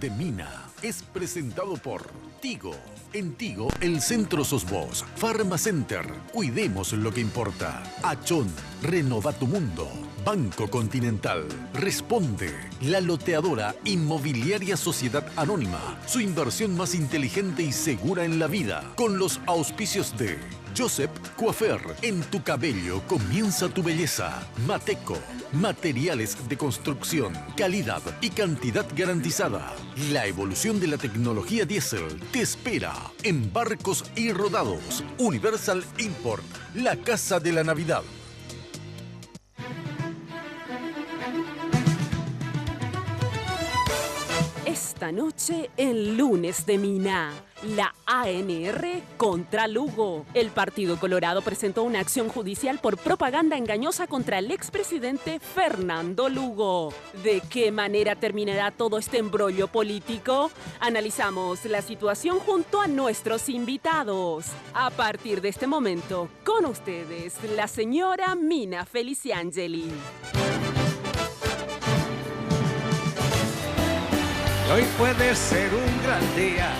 de Mina es presentado por Tigo. En Tigo, el centro sos vos. Pharmacenter, cuidemos lo que importa. Achón, renova tu mundo. Banco Continental, Responde. La loteadora Inmobiliaria Sociedad Anónima. Su inversión más inteligente y segura en la vida. Con los auspicios de Joseph Coiffeur. En tu cabello comienza tu belleza. Mateco. Materiales de construcción, calidad y cantidad garantizada. La evolución de la tecnología diésel te espera en Barcos y Rodados. Universal Import, la casa de la Navidad. Esta noche, el lunes de Mina, la ANR contra Lugo. El Partido Colorado presentó una acción judicial por propaganda engañosa contra el expresidente Fernando Lugo. ¿De qué manera terminará todo este embrollo político? Analizamos la situación junto a nuestros invitados. A partir de este momento, con ustedes, la señora Mina Feliciangeli. Hoy puede ser un gran día,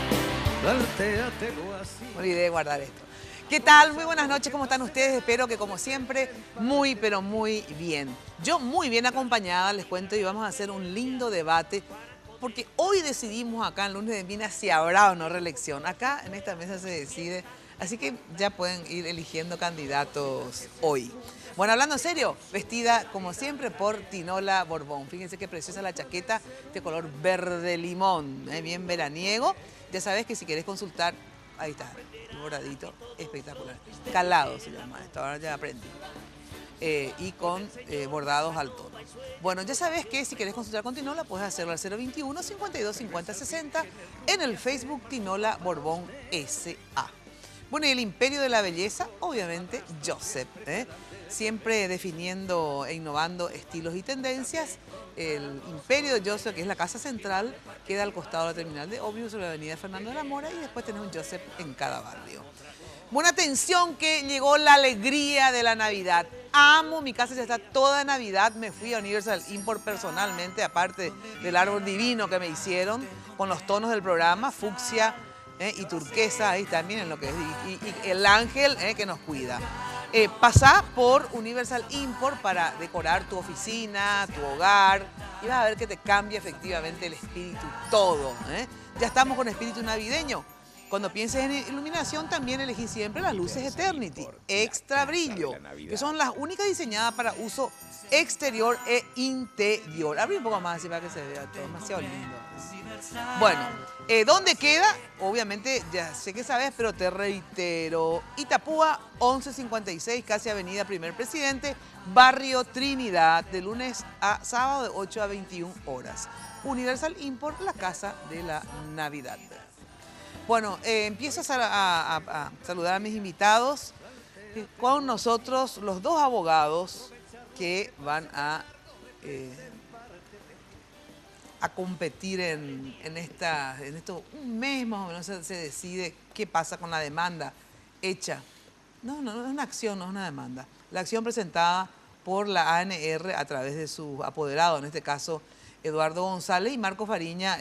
plantéatelo así. Me olvidé de guardar esto. ¿Qué tal? Muy buenas noches, ¿cómo están ustedes? Espero que como siempre, muy pero muy bien. Yo muy bien acompañada, les cuento, y vamos a hacer un lindo debate, porque hoy decidimos acá en Lunes de Mina si habrá o no reelección. Acá en esta mesa se decide, así que ya pueden ir eligiendo candidatos hoy. Bueno, hablando en serio, vestida como siempre por Tinola Borbón. Fíjense qué preciosa la chaqueta de color verde limón, bien veraniego. Ya sabes que si querés consultar, ahí está, el bordadito, espectacular. Calado se llama esto, ahora ya aprendí. Y con bordados al tono. Bueno, ya sabes que si querés consultar con Tinola, puedes hacerlo al 021 52 50 60 en el Facebook Tinola Borbón S.A. Bueno, y el imperio de la belleza, obviamente, Joseph, siempre definiendo e innovando estilos y tendencias. El imperio de Joseph, que es la casa central, queda al costado de la terminal de Ómnibus sobre la avenida Fernando de la Mora, y después tenés un Joseph en cada barrio. Buena atención que llegó la alegría de la Navidad. Amo, mi casa ya está toda Navidad. Me fui a Universal Import personalmente, aparte del árbol divino que me hicieron, con los tonos del programa, fucsia y turquesa, ahí también en lo que es, y el ángel que nos cuida. Pasá por Universal Import para decorar tu oficina, tu hogar, y vas a ver que te cambia efectivamente el espíritu todo. Ya estamos con espíritu navideño. Cuando pienses en iluminación, también elegí siempre las luces Eternity, extra brillo, que son las únicas diseñadas para uso exterior e interior. Abrí un poco más así para que se vea todo, demasiado lindo. Bueno, ¿dónde queda? Obviamente ya sé que sabes, pero te reitero. Itapúa 1156, casi avenida Primer Presidente, barrio Trinidad, de lunes a sábado de 8 a 21 horas. Universal Import, la casa de la Navidad. Bueno, empiezo a saludar a mis invitados. Con nosotros los dos abogados que van a competir en esto. Un mes más o menos se decide qué pasa con la demanda hecha. No es una acción, no es una demanda. La acción presentada por la ANR a través de su apoderado, en este caso Eduardo González, y Marco Fariña,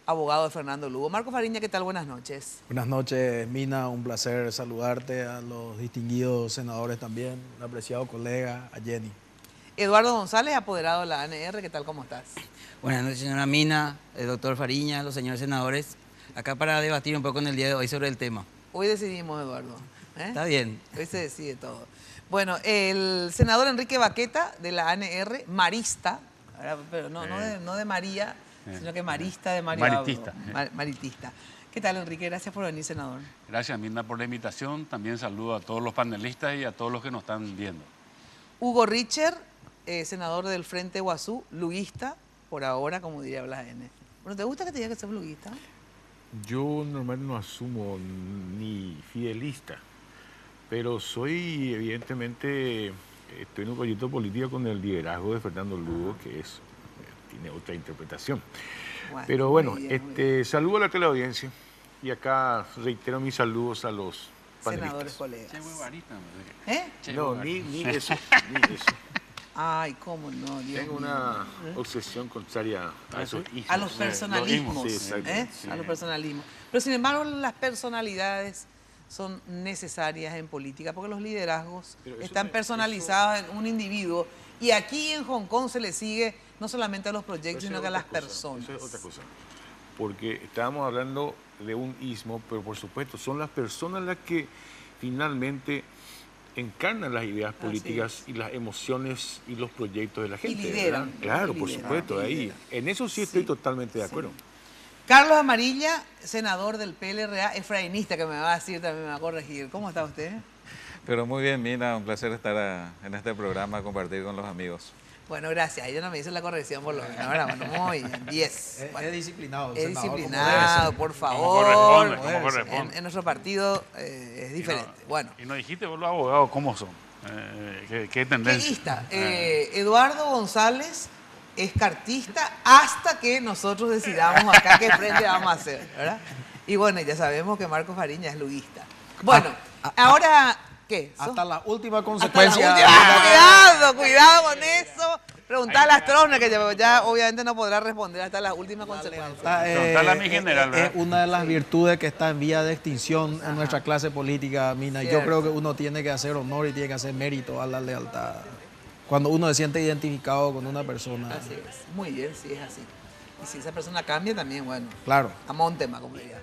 abogado de Fernando Lugo. Marco Fariña, ¿qué tal? Buenas noches. Buenas noches, Mina. Un placer saludarte, a los distinguidos senadores también, un apreciado colega, a Jenny. Eduardo González, apoderado de la ANR, ¿qué tal? ¿Cómo estás? Buenas noches, señora Mina, el doctor Fariña, los señores senadores, acá para debatir un poco en el día de hoy sobre el tema. Hoy decidimos, Eduardo. Está bien. Hoy se decide todo. Bueno, el senador Enrique Baqueta, de la ANR, marista, pero no de María, sino que marista de Mario. Maritista. Maritista. ¿Qué tal, Enrique? Gracias por venir, senador. Gracias, Mirna, por la invitación. También saludo a todos los panelistas y a todos los que nos están viendo. Hugo Richer, senador del Frente Guazú, luguista, por ahora, como diría Blas N. Bueno, ¿te gusta que te diga que sos luguista? Yo normalmente no asumo ni fidelista, pero soy, evidentemente, estoy en un proyecto político con el liderazgo de Fernando Lugo, que tiene otra interpretación. Bueno, pero bueno, bien. saludo a la teleaudiencia y acá reitero mis saludos a los panelistas. Senadores colegas. Che, muy barista, ¿Eh? No, ni eso, ni eso. Ay, cómo no, Dios Tengo mío. una obsesión contraria a esos hijos. A los personalismos, Sí, exacto. Sí. A los personalismos. Pero sin embargo, las personalidades son necesarias en política porque los liderazgos Pero eso están personalizados en un individuo y aquí en Hong Kong se le sigue no solamente a los proyectos, sino que a las personas. Eso es otra cosa. Porque estábamos hablando de un ismo, pero por supuesto son las personas las que finalmente encarnan las ideas políticas y las emociones y los proyectos de la gente. lideran, ¿verdad? Claro, y por lideran, supuesto, y ahí. lideran. En eso sí estoy totalmente de acuerdo. Carlos Amarilla, senador del PLRA, efrainista, que me va a decir, también me va a corregir. ¿Cómo está usted? Pero muy bien, Mina, un placer estar en este programa, compartir con los amigos. Bueno, gracias. Ella no me hizo la corrección por lo menos. Ahora, bueno, muy bien, 10. Bueno, Es disciplinado. el es senador, como disciplinado, debe ser. por Como favor. corresponde, como corresponde. En nuestro partido es diferente. Bueno. Y nos dijiste vos los abogados cómo son. ¿Qué tendencia? Lista. Eduardo González es cartista hasta que nosotros decidamos acá qué frente vamos a hacer, ¿verdad? Y bueno, ya sabemos que Marco Fariña es luguista. Bueno, ahora, ¿qué? Hasta la última Hasta la consecuencia. última- cuidado con eso. Preguntar a la Astrona, que ya obviamente no podrá responder hasta las últimas consecuencias. Preguntale a mi general, ¿verdad? Es una de las virtudes que está en vía de extinción en nuestra clase política, Mina. Yo Cierto. creo que uno tiene que hacer honor y tiene que hacer mérito a la lealtad. Cuando uno se siente identificado con una persona. Así es. Muy bien, sí es así. Y si esa persona cambia también, bueno, Claro. a Montema, como diría.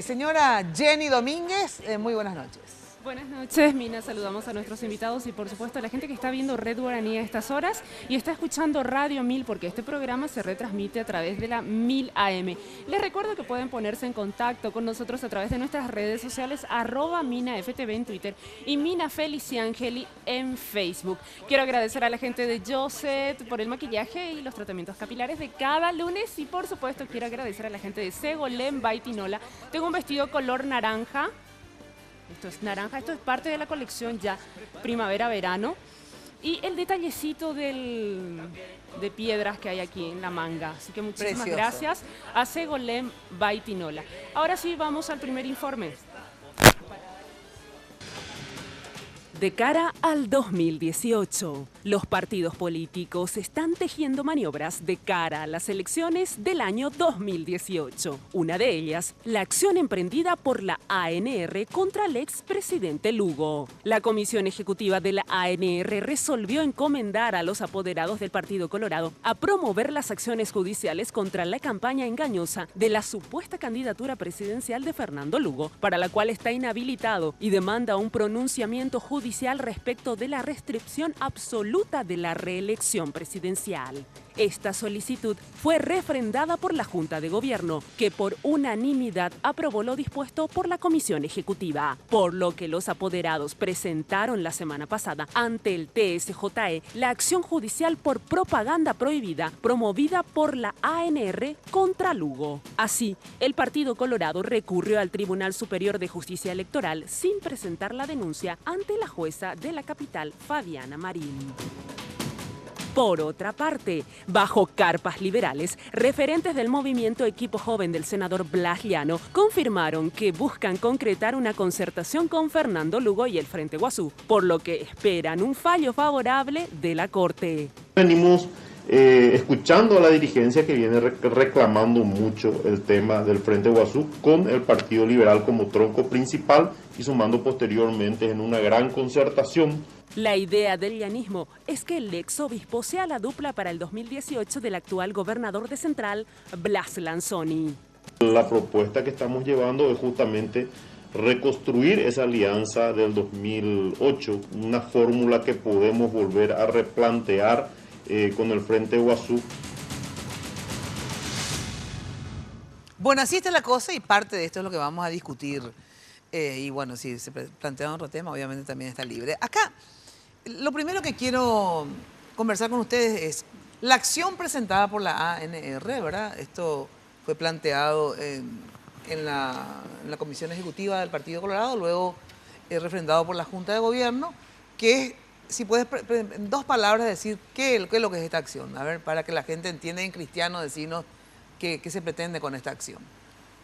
Señora Jenny Domínguez, muy buenas noches. Buenas noches, Mina. Saludamos a nuestros invitados y, por supuesto, a la gente que está viendo Red Guaraní a estas horas y está escuchando Radio 1000, porque este programa se retransmite a través de la 1000 AM. Les recuerdo que pueden ponerse en contacto con nosotros a través de nuestras redes sociales, @MinaFTV en Twitter y Mina Feliciangeli en Facebook. Quiero agradecer a la gente de Joseph por el maquillaje y los tratamientos capilares de cada lunes y, por supuesto, quiero agradecer a la gente de Segolén Baitinola. Tengo un vestido color naranja. Esto es naranja, esto es parte de la colección ya primavera-verano. Y el detallecito de piedras que hay aquí en la manga. Así que muchísimas Precioso. gracias a Segolén Baitinola. Ahora sí, vamos al primer informe. De cara al 2018, los partidos políticos están tejiendo maniobras de cara a las elecciones del año 2018. Una de ellas, la acción emprendida por la ANR contra el expresidente Lugo. La Comisión Ejecutiva de la ANR resolvió encomendar a los apoderados del Partido Colorado a promover las acciones judiciales contra la campaña engañosa de la supuesta candidatura presidencial de Fernando Lugo, para la cual está inhabilitado y demanda un pronunciamiento judicial respecto de la restricción absoluta de la reelección presidencial. Esta solicitud fue refrendada por la Junta de Gobierno, que por unanimidad aprobó lo dispuesto por la Comisión Ejecutiva, por lo que los apoderados presentaron la semana pasada ante el TSJE la acción judicial por propaganda prohibida promovida por la ANR contra Lugo. Así, el Partido Colorado recurrió al Tribunal Superior de Justicia Electoral sin presentar la denuncia ante la jueza de la capital, Fabiana Marín. Por otra parte, bajo carpas liberales, referentes del movimiento Equipo Joven del senador Blas Llano confirmaron que buscan concretar una concertación con Fernando Lugo y el Frente Guazú, por lo que esperan un fallo favorable de la Corte. Venimos escuchando a la dirigencia que viene reclamando mucho el tema del Frente Guazú con el Partido Liberal como tronco principal y sumando posteriormente en una gran concertación. La idea del llanismo es que el ex obispo sea la dupla para el 2018 del actual gobernador de Central, Blas Lanzoni. La propuesta que estamos llevando es justamente reconstruir esa alianza del 2008, una fórmula que podemos volver a replantear con el Frente Guazú. Bueno, así está la cosa y parte de esto es lo que vamos a discutir. Y bueno, si se plantea otro tema, obviamente también está libre. Acá, lo primero que quiero conversar con ustedes es la acción presentada por la ANR, ¿verdad? Esto fue planteado en la Comisión Ejecutiva del Partido Colorado, luego refrendado por la Junta de Gobierno, que es, si puedes en dos palabras decir qué es lo que es esta acción, a ver, para que la gente entienda en cristiano, decirnos qué se pretende con esta acción.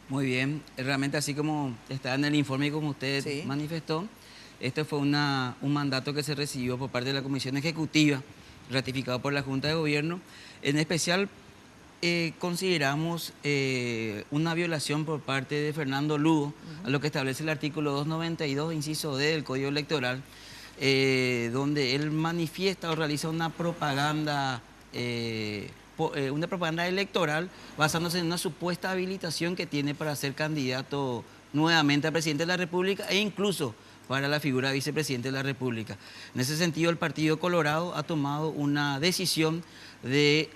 Muy bien, realmente así como está en el informe y como usted Sí. manifestó, Este fue un mandato que se recibió por parte de la Comisión Ejecutiva, ratificado por la Junta de Gobierno. En especial, consideramos una violación por parte de Fernando Lugo a lo que establece el artículo 292, inciso D del Código Electoral, donde él manifiesta o realiza una propaganda electoral basándose en una supuesta habilitación que tiene para ser candidato nuevamente a presidente de la República e incluso para la figura de vicepresidente de la República. En ese sentido, el Partido Colorado ha tomado una decisión de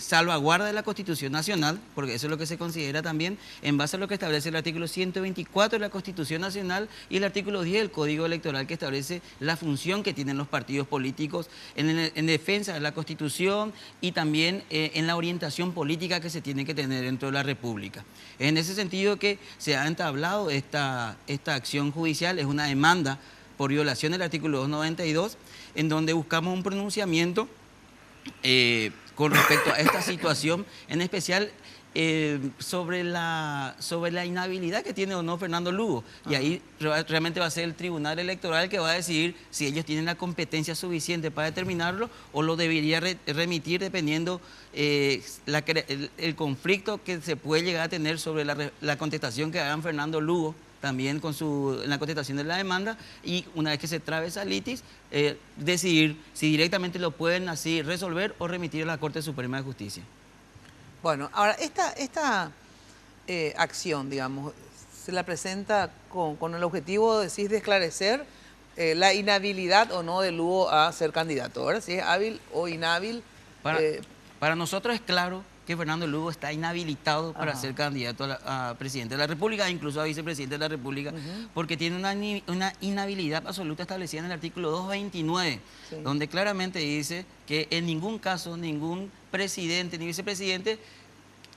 salvaguarda de la Constitución Nacional, porque eso es lo que se considera también en base a lo que establece el artículo 124 de la Constitución Nacional y el artículo 10 del Código Electoral, que establece la función que tienen los partidos políticos en defensa de la Constitución y también en la orientación política que se tiene que tener dentro de la República. En ese sentido que se ha entablado esta acción judicial, es una demanda por violación del artículo 292, en donde buscamos un pronunciamiento con respecto a esta situación, en especial sobre la inhabilidad que tiene o no Fernando Lugo. Y ahí realmente va a ser el Tribunal Electoral el que va a decidir si ellos tienen la competencia suficiente para determinarlo o lo debería remitir dependiendo el conflicto que se puede llegar a tener sobre la contestación que hagan Fernando Lugo también en la contestación de la demanda, y una vez que se trabe esa litis, decidir si directamente lo pueden así resolver o remitir a la Corte Suprema de Justicia. Bueno, ahora, esta acción, digamos, se la presenta con el objetivo, decís, de esclarecer la inhabilidad o no de Lugo a ser candidato, ¿verdad? Si es hábil o inhábil. Para nosotros es claro que Fernando Lugo está inhabilitado para ser candidato a presidente de la República, incluso a vicepresidente de la República, porque tiene una inhabilidad absoluta establecida en el artículo 229, donde claramente dice que en ningún caso, ningún presidente ni vicepresidente,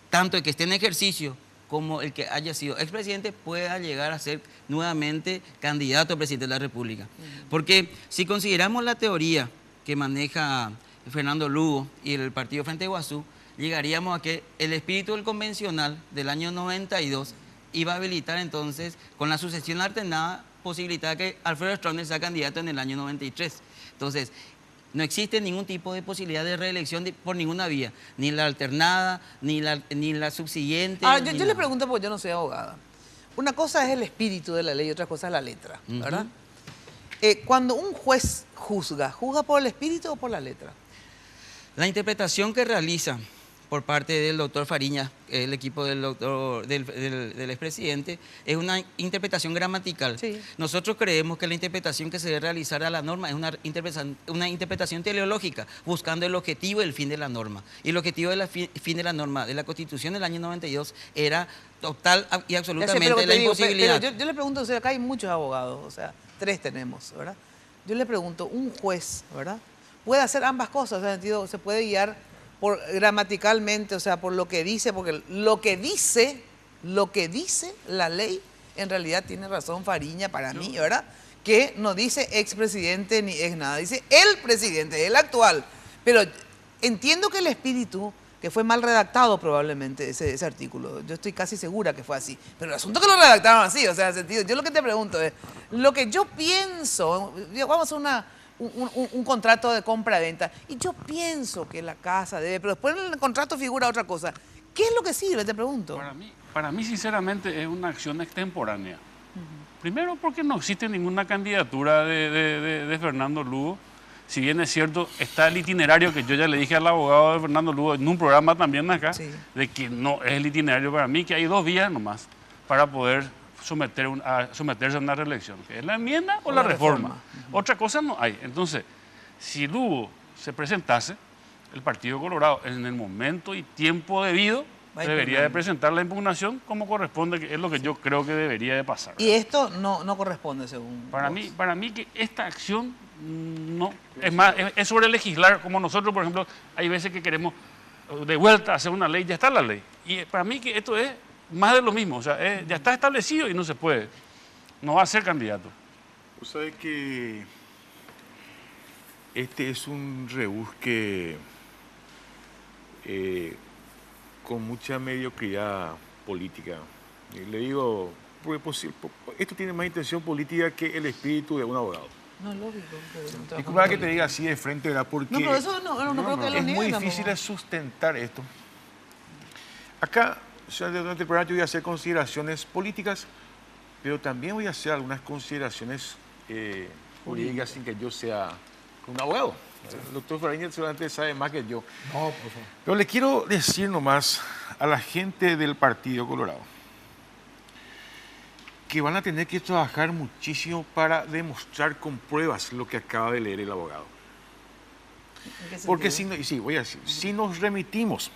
tanto el que esté en ejercicio como el que haya sido expresidente, pueda llegar a ser nuevamente candidato a presidente de la República. Porque si consideramos la teoría que maneja Fernando Lugo y el partido Frente Guazú, llegaríamos a que el espíritu del convencional del año 92 iba a habilitar entonces, con la sucesión alternada, posibilitar que Alfredo Stroessner sea candidato en el año 93. Entonces, no existe ningún tipo de posibilidad de reelección por ninguna vía, ni la alternada, ni la subsiguiente. Ahora, yo le pregunto porque yo no soy abogada. Una cosa es el espíritu de la ley y otra cosa es la letra, ¿verdad? Cuando un juez ¿juzga por el espíritu o por la letra? La interpretación que realiza por parte del doctor Fariña, el equipo del expresidente, es una interpretación gramatical. Nosotros creemos que la interpretación que se debe realizar a la norma es una interpretación teleológica, buscando el objetivo y el fin de la norma. Y el objetivo del fin de la norma de la Constitución del año 92 era total y absolutamente la imposibilidad. Pero yo le pregunto, o sea, acá hay muchos abogados, o sea, 3 tenemos, ¿verdad? Yo le pregunto, un juez, ¿verdad?, puede hacer ambas cosas, en el sentido, se puede guiar gramaticalmente, o sea, por lo que dice, porque lo que dice la ley, en realidad tiene razón Fariña para mí, ¿verdad?, que no dice expresidente ni ex nada, dice el presidente, el actual. Pero entiendo que el espíritu, que fue mal redactado probablemente ese artículo, yo estoy casi segura que fue así, pero el asunto es que lo redactaron así, o sea, en el sentido, yo lo que te pregunto es, lo que yo pienso, vamos a un contrato de compra-venta, y yo pienso que la casa debe, pero después en el contrato figura otra cosa. ¿Qué es lo que sirve? Te pregunto. Para mí sinceramente, es una acción extemporánea. Primero, porque no existe ninguna candidatura de Fernando Lugo. Si bien es cierto, está el itinerario que yo ya le dije al abogado de Fernando Lugo en un programa también acá, de que no es el itinerario para mí, que hay 2 vías nomás para poder someterse a una reelección, que es la enmienda o la reforma. Otra cosa no hay. Entonces, si Lugo se presentase, el Partido Colorado en el momento y tiempo debido debería de presentar la impugnación como corresponde, que es lo que yo creo que debería de pasar. ¿Y esto no corresponde según vos? Para mí que esta acción no, es más, es sobre legislar, como nosotros, por ejemplo, hay veces que queremos de vuelta hacer una ley, ya está la ley. Y para mí que esto es más de lo mismo, o sea, ya está establecido y no se puede, no va a ser candidato. Usted sabe que este es un rebusque con mucha mediocridad política. Y le digo esto tiene más intención política que el espíritu de un abogado. No, lógico. Disculpa que te diga así de frente, ¿verdad? Porque no, pero eso no creo que lo es niegue, muy tampoco. difícil de sustentar esto. Acá, durante el programa, yo voy a hacer consideraciones políticas, pero también voy a hacer algunas consideraciones jurídicas sin que yo sea un abogado. El doctor Fariñez seguramente sabe más que yo. No, por favor. Pero le quiero decir nomás a la gente del Partido Colorado que van a tener que trabajar muchísimo para demostrar con pruebas lo que acaba de leer el abogado. Porque si nos remitimos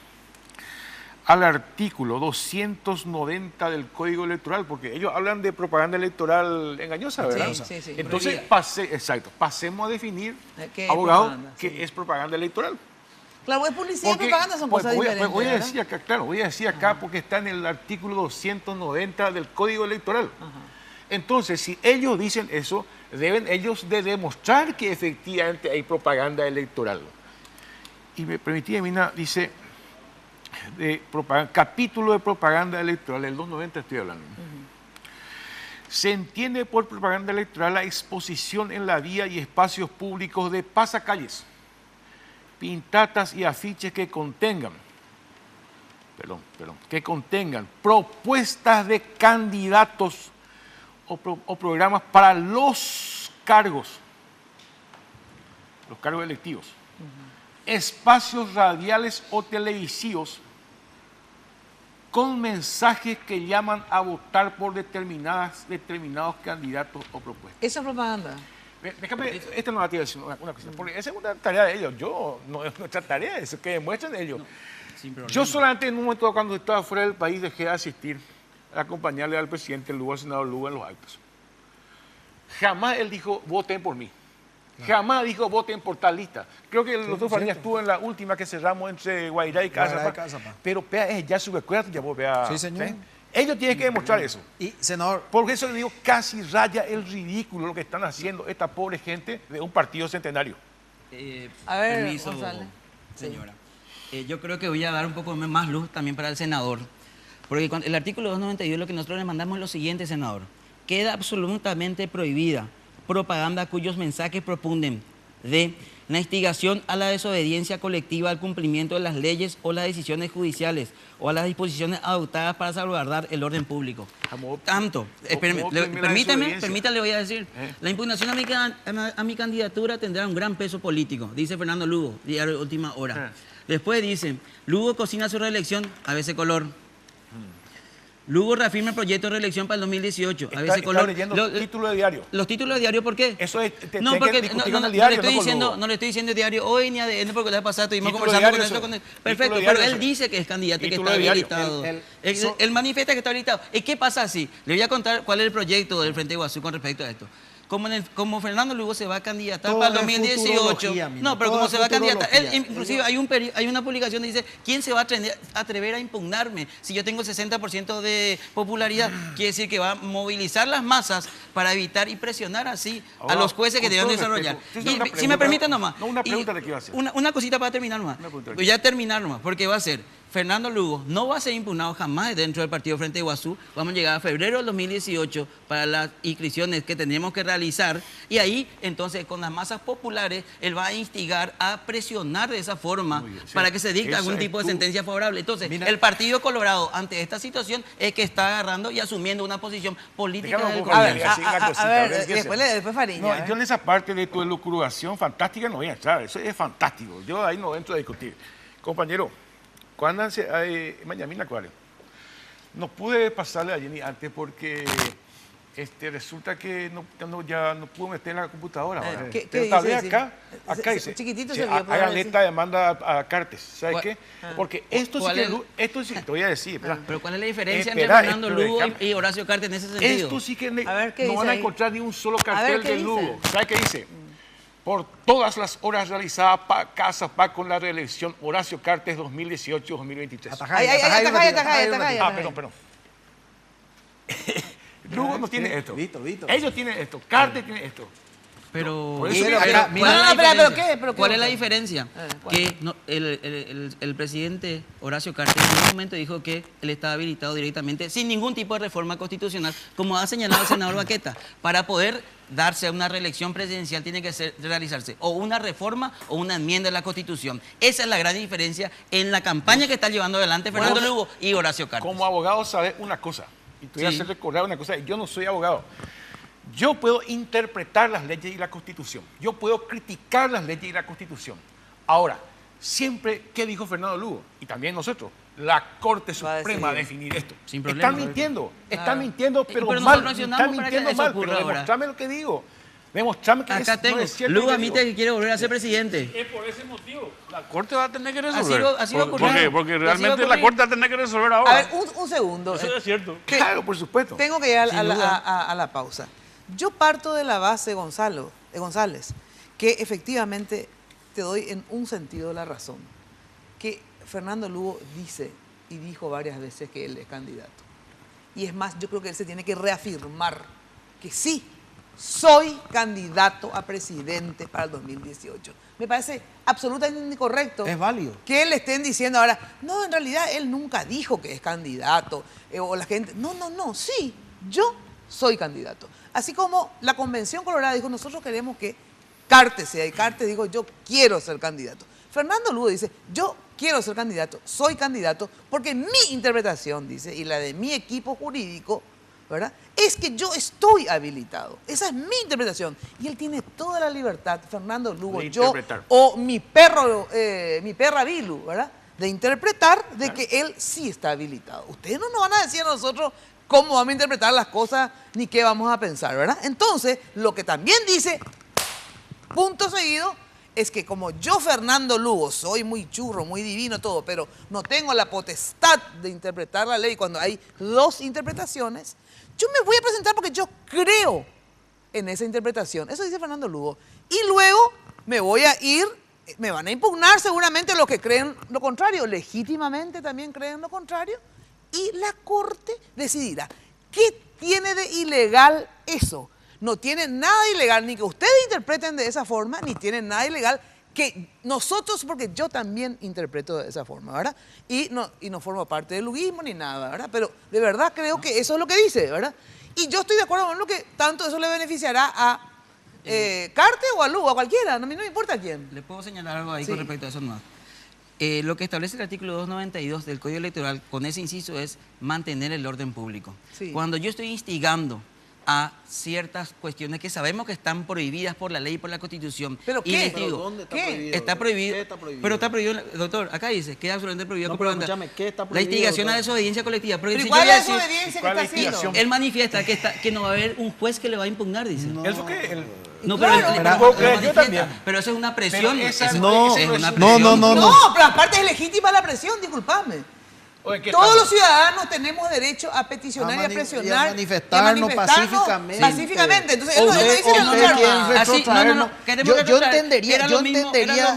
al artículo 290 del Código Electoral, porque ellos hablan de propaganda electoral engañosa, ¿verdad? Sí. Entonces, pasemos a definir, ¿Qué es abogado, propaganda? qué es propaganda electoral. Claro, es publicidad y propaganda, son cosas diferentes. Voy a ¿verdad? decir acá, porque está en el artículo 290 del Código Electoral. Ajá. Entonces, si ellos dicen eso, deben ellos de demostrar que efectivamente hay propaganda electoral. Y me permití, Mina, dice, capítulo de propaganda electoral, el 290 estoy hablando. Se entiende por propaganda electoral la exposición en la vía y espacios públicos de pasacalles, pintadas y afiches que contengan, propuestas de candidatos o programas para los cargos electivos, espacios radiales o televisivos con mensajes que llaman a votar por determinados candidatos o propuestas. Eso es propaganda. Déjame, esta no la quiero decir una cosa, porque esa es una tarea de ellos. No es nuestra tarea, es que demuestren ellos. Yo solamente en un momento cuando estaba fuera del país dejé de asistir a acompañarle al presidente Lugo, al senador Lugo en los actos. Jamás él dijo, voten por mí. Jamás dijo, voten por tal lista. Creo que el doctor Fariñas estuvo en la última que cerramos entre Guairá y Cazapá. Pero ya su recuerdo, ya vos vea. Sí, señor. ¿sí? Ellos tienen que demostrar eso. Y, senador, porque eso le digo, casi raya el ridículo lo que están haciendo esta pobre gente de un partido centenario. A ver, permiso, González. señora. Yo creo que voy a dar un poco más luz también para el senador. Porque el artículo 292 lo que nosotros le mandamos es lo siguiente, senador. Queda absolutamente prohibida propaganda cuyos mensajes propunden de la instigación a la desobediencia colectiva al cumplimiento de las leyes o las decisiones judiciales o a las disposiciones adoptadas para salvaguardar el orden público. Tanto, permítame, le voy a decir, la impugnación a mi candidatura tendrá un gran peso político, dice Fernando Lugo, diario Última Hora. Después dice, Lugo cocina su reelección, ABC Color. Lugo reafirma el proyecto de reelección para el 2018. Está leyendo los títulos de diario. ¿Los títulos de diario por qué? Eso es, no, porque no le estoy diciendo diario hoy ni ADN, porque la vez pasada estuvimos conversando con esto. Perfecto, pero él dice que es candidato y que está habilitado. Él manifiesta que está habilitado. ¿Y qué pasa así? Le voy a contar cuál es el proyecto del Frente de Iguazú con respecto a esto. Como Fernando Lugo se va a candidatar para el 2018. No, pero como se va a candidatar, inclusive hay una publicación que dice, ¿quién se va a atrever a impugnarme? Si yo tengo el 60% de popularidad, quiere decir que va a movilizar las masas para evitar y presionar así a los jueces que deben desarrollar. Y si me permiten nomás. No, una pregunta le quiero hacer. Una cosita para terminar nomás. Voy a terminar nomás, porque va a ser, Fernando Lugo no va a ser impugnado jamás dentro del partido Frente de Iguazú. Vamos a llegar a febrero del 2018 para las inscripciones que tenemos que realizar. Y ahí, entonces, con las masas populares, él va a instigar a presionar de esa forma para que se dicte algún tipo de sentencia favorable. Entonces, el Partido Colorado, ante esta situación, es que está agarrando y asumiendo una posición política del gobierno. A ver, después Fariña. No, yo en esa parte de tu elucubración fantástica no voy a entrar. Eso es fantástico. Yo ahí no entro a discutir. Compañero, ¿cuándo mañana cuál? No pude pasarle a Jenny antes porque resulta que ya no pudo meter en la computadora. ¿Qué tal vez dice? acá dice, Chiquitito se vio. hagan esta demanda a Cartes. ¿Sabes qué? Porque esto sí que te voy a decir. Pero ¿cuál es la diferencia entre Fernando Lugo y Horacio Cartes en ese sentido? Esto sí que no van a encontrar ni un solo cartel de Lugo. ¿Sabes qué dice? Por todas las horas realizadas Cazapá con la reelección Horacio Cartes 2018-2023. Perdón. Lugo no tiene esto. Ellos tienen esto. Cartes tiene esto. Pero, Por eso pero, que- pero, mira, no, pero ¿qué? ¿Pero qué ¿cuál es la vota? diferencia? ¿cuál? Que el presidente Horacio Cartes en un momento dijo que él estaba habilitado directamente, sin ningún tipo de reforma constitucional, como ha señalado el senador Baqueta. Para poder darse a una reelección presidencial tiene que realizarse o una reforma o una enmienda de la Constitución. Esa es la gran diferencia en la campaña que está llevando adelante Fernando Lugo y Horacio Cartes. Como abogado sabes una cosa, y te voy a Sí. hacer recordar una cosa, yo no soy abogado. Yo puedo interpretar las leyes y la Constitución. Yo puedo criticar las leyes y la Constitución. Ahora, siempre, ¿qué dijo Fernando Lugo? Y también nosotros. La Corte Va a Suprema va a decidir. definir esto. Sin problema. Están mintiendo, Claro. están mintiendo, pero Pero mal. nosotros Están accionamos para que mintiendo eso mal, ocurra pero ahora. demostrame lo que digo. Demostrame que Acá es, tengo. no es cierto. Lugo lo que admite digo. que quiere volver a ser presidente. Es por ese motivo. La Corte va a tener que resolver. Así va a ocurrir. Porque Así va a realmente la ocurrir. Corte va a tener que resolver ahora. A ver, un segundo. Eso es cierto. Claro, por supuesto. Tengo que ir a, Sin duda. a la pausa. Yo parto de la base, González, que efectivamente te doy en un sentido la razón. Que Fernando Lugo dice y dijo varias veces que él es candidato. Y es más, yo creo que él se tiene que reafirmar que sí, soy candidato a presidente para el 2018. Me parece absolutamente incorrecto. Es válido. Que le estén diciendo ahora, no, en realidad él nunca dijo que es candidato. O la gente, no, sí, yo soy candidato. Así como la Convención Colorada dijo, nosotros queremos que Cartes sea, y Cartes dijo, yo quiero ser candidato. Fernando Lugo dice, yo quiero ser candidato, soy candidato, porque mi interpretación, dice, y la de mi equipo jurídico, ¿verdad?, es que yo estoy habilitado. Esa es mi interpretación. Y él tiene toda la libertad, Fernando Lugo, De yo, interpretar. o mi perra Vilu, ¿verdad?, de interpretar de que él sí está habilitado. Ustedes no nos van a decir a nosotros cómo vamos a interpretar las cosas ni qué vamos a pensar, ¿verdad? Entonces, lo que también dice, punto seguido, es que como yo, Fernando Lugo, soy muy churro, muy divino, todo, pero no tengo la potestad de interpretar la ley cuando hay dos interpretaciones, yo me voy a presentar porque yo creo en esa interpretación. Eso dice Fernando Lugo. Y luego me voy a ir, me van a impugnar seguramente los que creen lo contrario, legítimamente también creen lo contrario, y la Corte decidirá. ¿Qué tiene de ilegal eso? No tiene nada ilegal ni que ustedes interpreten de esa forma, ni tiene nada ilegal que nosotros, porque yo también interpreto de esa forma, ¿verdad? Y no formo parte del luguismo ni nada, ¿verdad? Pero de verdad creo que eso es lo que dice, ¿verdad? Y yo estoy de acuerdo con lo que tanto eso le beneficiará a Cartes o a Lugo, a cualquiera, a mí no me importa quién. ¿Le puedo señalar algo ahí Sí. con respecto a eso nomás? Lo que establece el artículo 292 del Código Electoral con ese inciso es mantener el orden público. Sí. Cuando yo estoy instigando a ciertas cuestiones que sabemos que están prohibidas por la ley y por la Constitución. ¿Pero y qué? les ¿Pero digo, dónde está ¿qué? prohibido? Está prohibido, ¿Qué está prohibido? pero está prohibido, doctor, acá dice, queda absolutamente prohibido. No, con pero propaganda. escúchame, ¿qué está La prohibido, instigación a doctor? desobediencia colectiva. Pero ¿Pero si cuál yo voy a es la decir- desobediencia que ¿cuál está es la haciendo? instigación? él manifiesta que no va a haber un juez que le va a impugnar, dice. ¿Eso qué? No, Claro. pero Lo puedo creer yo manifiesta. también. Pero eso es una presión. Pero esa- eso No, es una no, presión. No, pero aparte es legítima la presión, discúlpame. Oye, ¿qué Todos estamos? los ciudadanos tenemos derecho a peticionar y a y a presionar. manifestarnos pacíficamente. Pacíficamente. Entonces, él no Ustedes- dice que no ustedes luchar quieren más. Así, retrotraernos. queremos Yo retrotraer. entendería, Era yo lo mismo, entendería era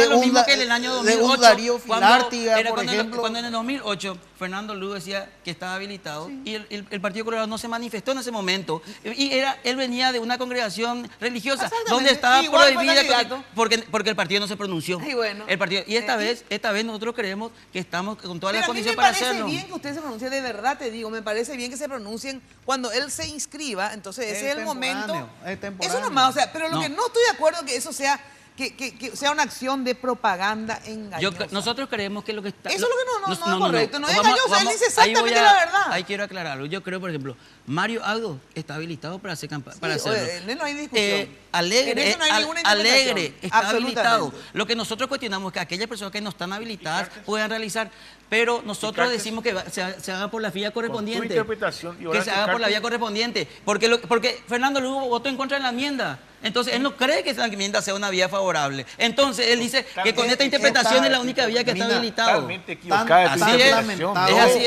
lo mismo que en el año 2008. de un Darío cuando- Filártiga, era por cuando ejemplo. cuando en el 2008 Fernando Lugo decía que estaba habilitado y el Partido Colorado no se manifestó en ese momento. Y él venía de una congregación religiosa Exactamente. donde estaba Igual fue prohibida candidato. porque el partido no se pronunció. Y bueno. Esta vez nosotros creemos que estamos con todas las Pero a mí me condiciones para parece hacerlo. bien que usted se pronuncie, de verdad te digo, me parece bien que se pronuncien cuando él se inscriba, entonces ese es el momento. Es temporáneo. Eso nomás, o sea, pero lo No. que no estoy de acuerdo es que eso sea, que sea una acción de propaganda engañosa. Nosotros creemos que lo que está... Eso es lo que no es correcto, no es engañoso, él dice ahí voy exactamente la verdad. Ahí quiero aclararlo. Yo creo, por ejemplo, Mario Aldo está habilitado para hacer campaña. Sí, oye, en él no hay discusión. Alegre, En eso no hay ninguna interpretación. Alegre está Absolutamente. habilitado. Lo que nosotros cuestionamos es que aquellas personas que no están habilitadas puedan realizar, pero nosotros Cartes? decimos que se haga por la vía correspondiente. interpretación y Que Horacio se haga por la Cartes- vía correspondiente. Porque Fernando Lugo votó en contra de la enmienda. Entonces, él no cree que esa enmienda sea una vía favorable. Entonces, él dice que con esta interpretación es la única vía que está Mina, habilitado. Totalmente equivocada de tu así es, interpretación. es así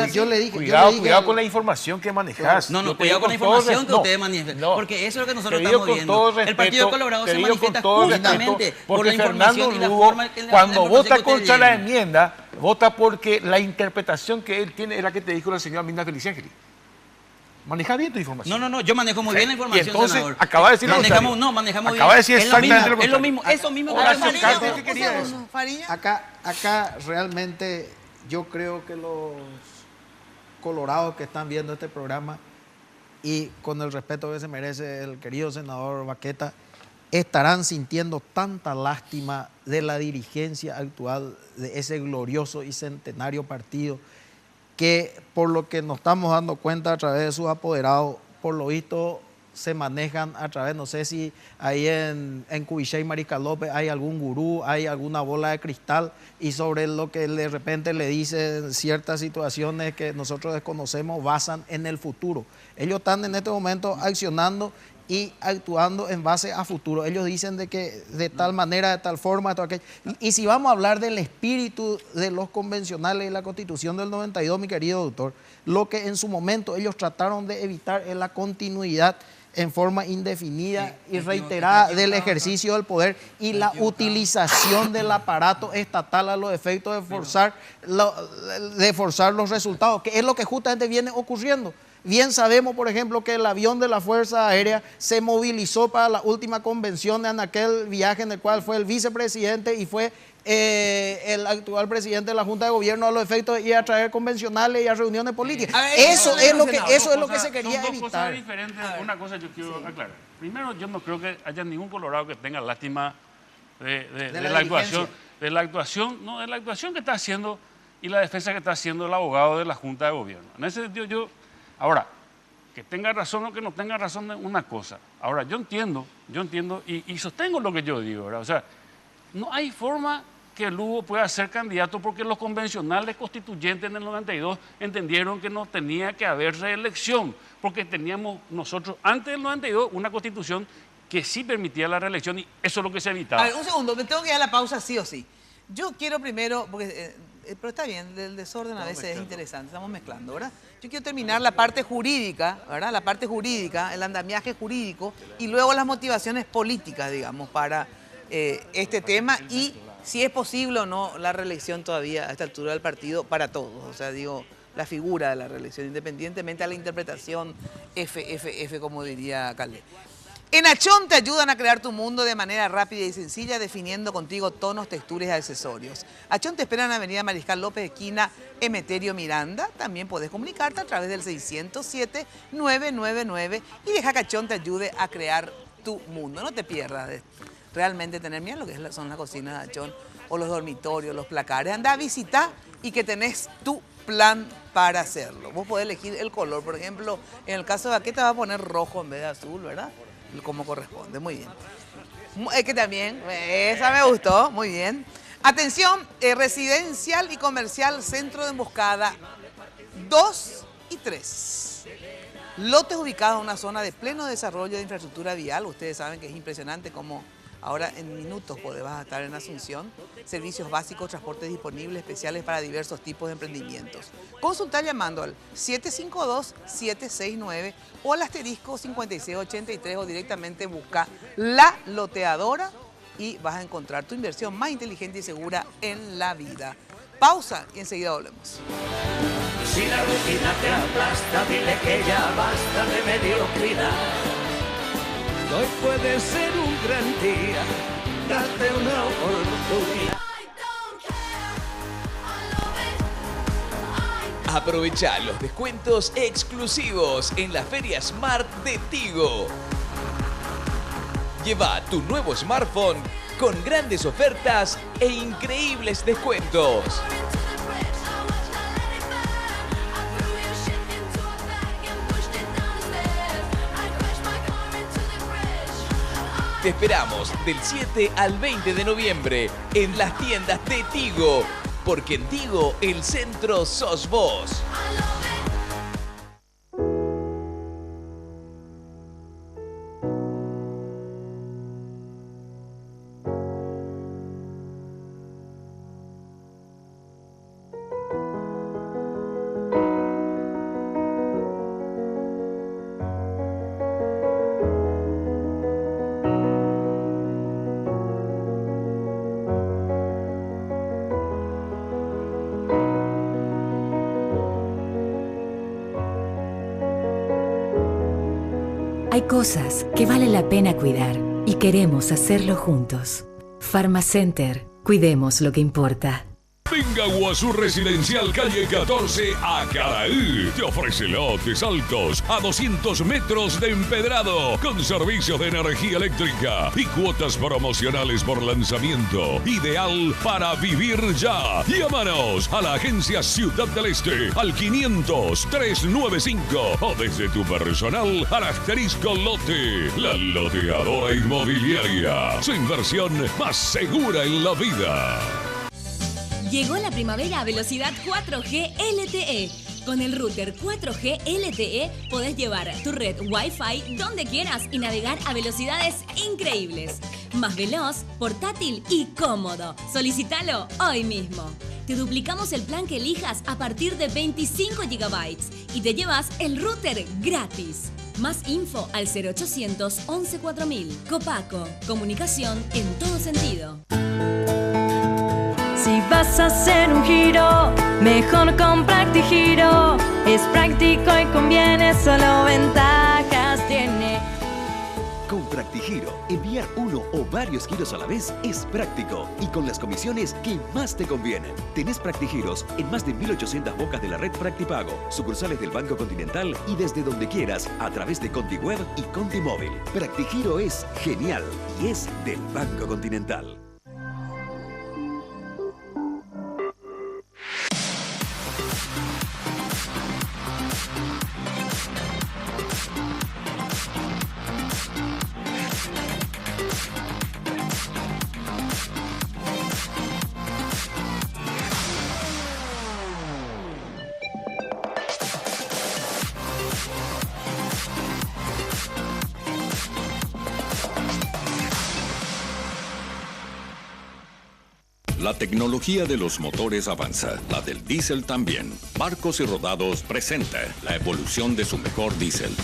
es. Yo le dije, Cuidado con la información que manejas. No, Yo te cuidado digo con la todo información res- que no, ustedes manifiestan. no. Porque eso es lo que nosotros Te digo estamos con viendo. todo El Partido respeto, Colorado te se digo manifiesta con todo justamente respeto, por la porque información Fernando y la Lugo, forma cuando la vota información que contra ustedes la tienen. enmienda, vota porque la interpretación que él tiene es la que te dijo la señora Mirna Feliciangeli. Maneja bien tu información. No, yo manejo muy bien la información, Y entonces, senador. acaba de decir lo manejamos bien. Acaba de decir exactamente lo Es lo contrario. mismo, eso mismo. Horacio que Cartes, yo- ¿qué quería decir? Fariña. Acá realmente yo creo que los colorados que están viendo este programa, y con el respeto que se merece el querido senador Baqueta, estarán sintiendo tanta lástima de la dirigencia actual de ese glorioso y centenario partido, que por lo que nos estamos dando cuenta a través de sus apoderados, por lo visto se manejan a través, no sé si ahí en Cubichay, Mariscal López, hay algún gurú, hay alguna bola de cristal, y sobre lo que de repente le dicen ciertas situaciones que nosotros desconocemos basan en el futuro. Ellos están en este momento accionando y actuando en base a futuro. Ellos dicen de que de tal manera, de tal forma, de tal aquello. Y si vamos a hablar del espíritu de los convencionales y la Constitución del 92, mi querido doctor, lo que en su momento ellos trataron de evitar es la continuidad en forma indefinida y reiterada del ejercicio del poder y la utilización del aparato estatal a los efectos de forzar los resultados, que es lo que justamente viene ocurriendo. Bien sabemos, por ejemplo, que el avión de la Fuerza Aérea se movilizó para la última convención en aquel viaje en el cual fue el vicepresidente y fue el actual presidente de la Junta de Gobierno a los efectos de ir a traer convencionales y a reuniones políticas. Eso es lo que se quería son dos cosas evitar. diferentes. Una cosa yo quiero aclarar. Primero, yo no creo que haya ningún colorado que tenga lástima de la actuación. De la actuación que está haciendo y la defensa que está haciendo el abogado de la Junta de Gobierno. En ese sentido, ahora, que tenga razón o que no tenga razón es una cosa. Ahora, yo entiendo y sostengo lo que yo digo, ¿verdad? O sea, no hay forma que Lugo pueda ser candidato porque los convencionales constituyentes en el 92 entendieron que no tenía que haber reelección, porque teníamos nosotros antes del 92 una constitución que sí permitía la reelección y eso es lo que se evitaba. A ver, un segundo, me tengo que ir a la pausa sí o sí. Yo quiero primero, porque, pero está bien, el desorden a veces es interesante, estamos mezclando, ¿verdad? Yo quiero terminar la parte jurídica, ¿verdad? La parte jurídica, el andamiaje jurídico y luego las motivaciones políticas, digamos, para este tema y si es posible o no la reelección todavía a esta altura del partido para todos. O sea, digo, la figura de la reelección, independientemente a la interpretación FFF, como diría Calde. En Achón te ayudan a crear tu mundo de manera rápida y sencilla, definiendo contigo tonos, texturas y accesorios. Achón te espera en la avenida Mariscal López, esquina Emeterio Miranda. También puedes comunicarte a través del 607-999 y deja que Achón te ayude a crear tu mundo. No te pierdas de realmente tener miedo a lo que son las cocinas de Achón o los dormitorios, los placares. Anda a visitar y que tenés tu plan para hacerlo. Vos podés elegir el color. Por ejemplo, en el caso de Baqueta va a poner rojo en vez de azul, ¿verdad? Como corresponde, muy bien. Es que también, esa me gustó, muy bien. Atención, residencial y comercial Centro de Emboscada 2 y 3. Lotes ubicados en una zona de pleno desarrollo de infraestructura vial. Ustedes saben que es impresionante cómo ahora en minutos vas a estar en Asunción. Servicios básicos, transportes disponibles, especiales para diversos tipos de emprendimientos. Consulta llamando al 752-769 o al asterisco 5683 o directamente busca La Loteadora y vas a encontrar tu inversión más inteligente y segura en la vida. Pausa y enseguida volvemos. Si la rutina te aplasta, dile que ya basta de mediocridad. Hoy puede ser un gran día, date una oportunidad. Aprovecha los descuentos exclusivos en la Feria Smart de Tigo. Lleva tu nuevo smartphone con grandes ofertas e increíbles descuentos. Te esperamos del 7 al 20 de noviembre en las tiendas de Tigo, porque en Tigo el centro sos vos. Hay cosas que vale la pena cuidar y queremos hacerlo juntos. Pharmacenter, cuidemos lo que importa. Venga a Guazú Residencial Calle 14 a Caraí. Te ofrece lotes altos a 200 metros de empedrado con servicios de energía eléctrica y cuotas promocionales por lanzamiento. Ideal para vivir ya. Llámanos a la agencia Ciudad del Este al 500-395 o desde tu personal al asterisco lote. La loteadora inmobiliaria. Su inversión más segura en la vida. Llegó la primavera a velocidad 4G LTE. Con el router 4G LTE podés llevar tu red Wi-Fi donde quieras y navegar a velocidades increíbles. Más veloz, portátil y cómodo. Solicítalo hoy mismo. Te duplicamos el plan que elijas a partir de 25 GB y te llevas el router gratis. Más info al 0800 11 4000. Copaco. Comunicación en todo sentido. Si vas a hacer un giro, mejor con PractiGiro. Es práctico y conviene, solo ventajas tiene. Con PractiGiro, enviar uno o varios giros a la vez es práctico y con las comisiones que más te convienen. Tenés PractiGiros en más de 1.800 bocas de la red Practipago, sucursales del Banco Continental y desde donde quieras a través de ContiWeb y ContiMóvil. PractiGiro es genial y es del Banco Continental. La tecnología de los motores avanza, la del diésel también. Barcos y Rodados presenta la evolución de su mejor diésel.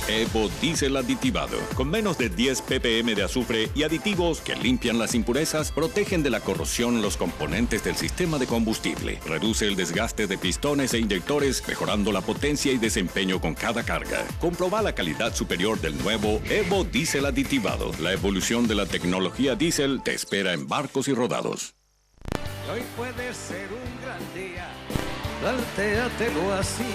Evo Diésel aditivado, con menos de 10 ppm de azufre y aditivos que limpian las impurezas, protegen de la corrosión los componentes del sistema de combustible, reduce el desgaste de pistones e inyectores, mejorando la potencia y desempeño con cada carga. Comproba la calidad superior del nuevo Evo Diésel aditivado. La evolución de la tecnología diésel te espera en Barcos y Rodados. Hoy puede ser un gran día, plantéatelo así.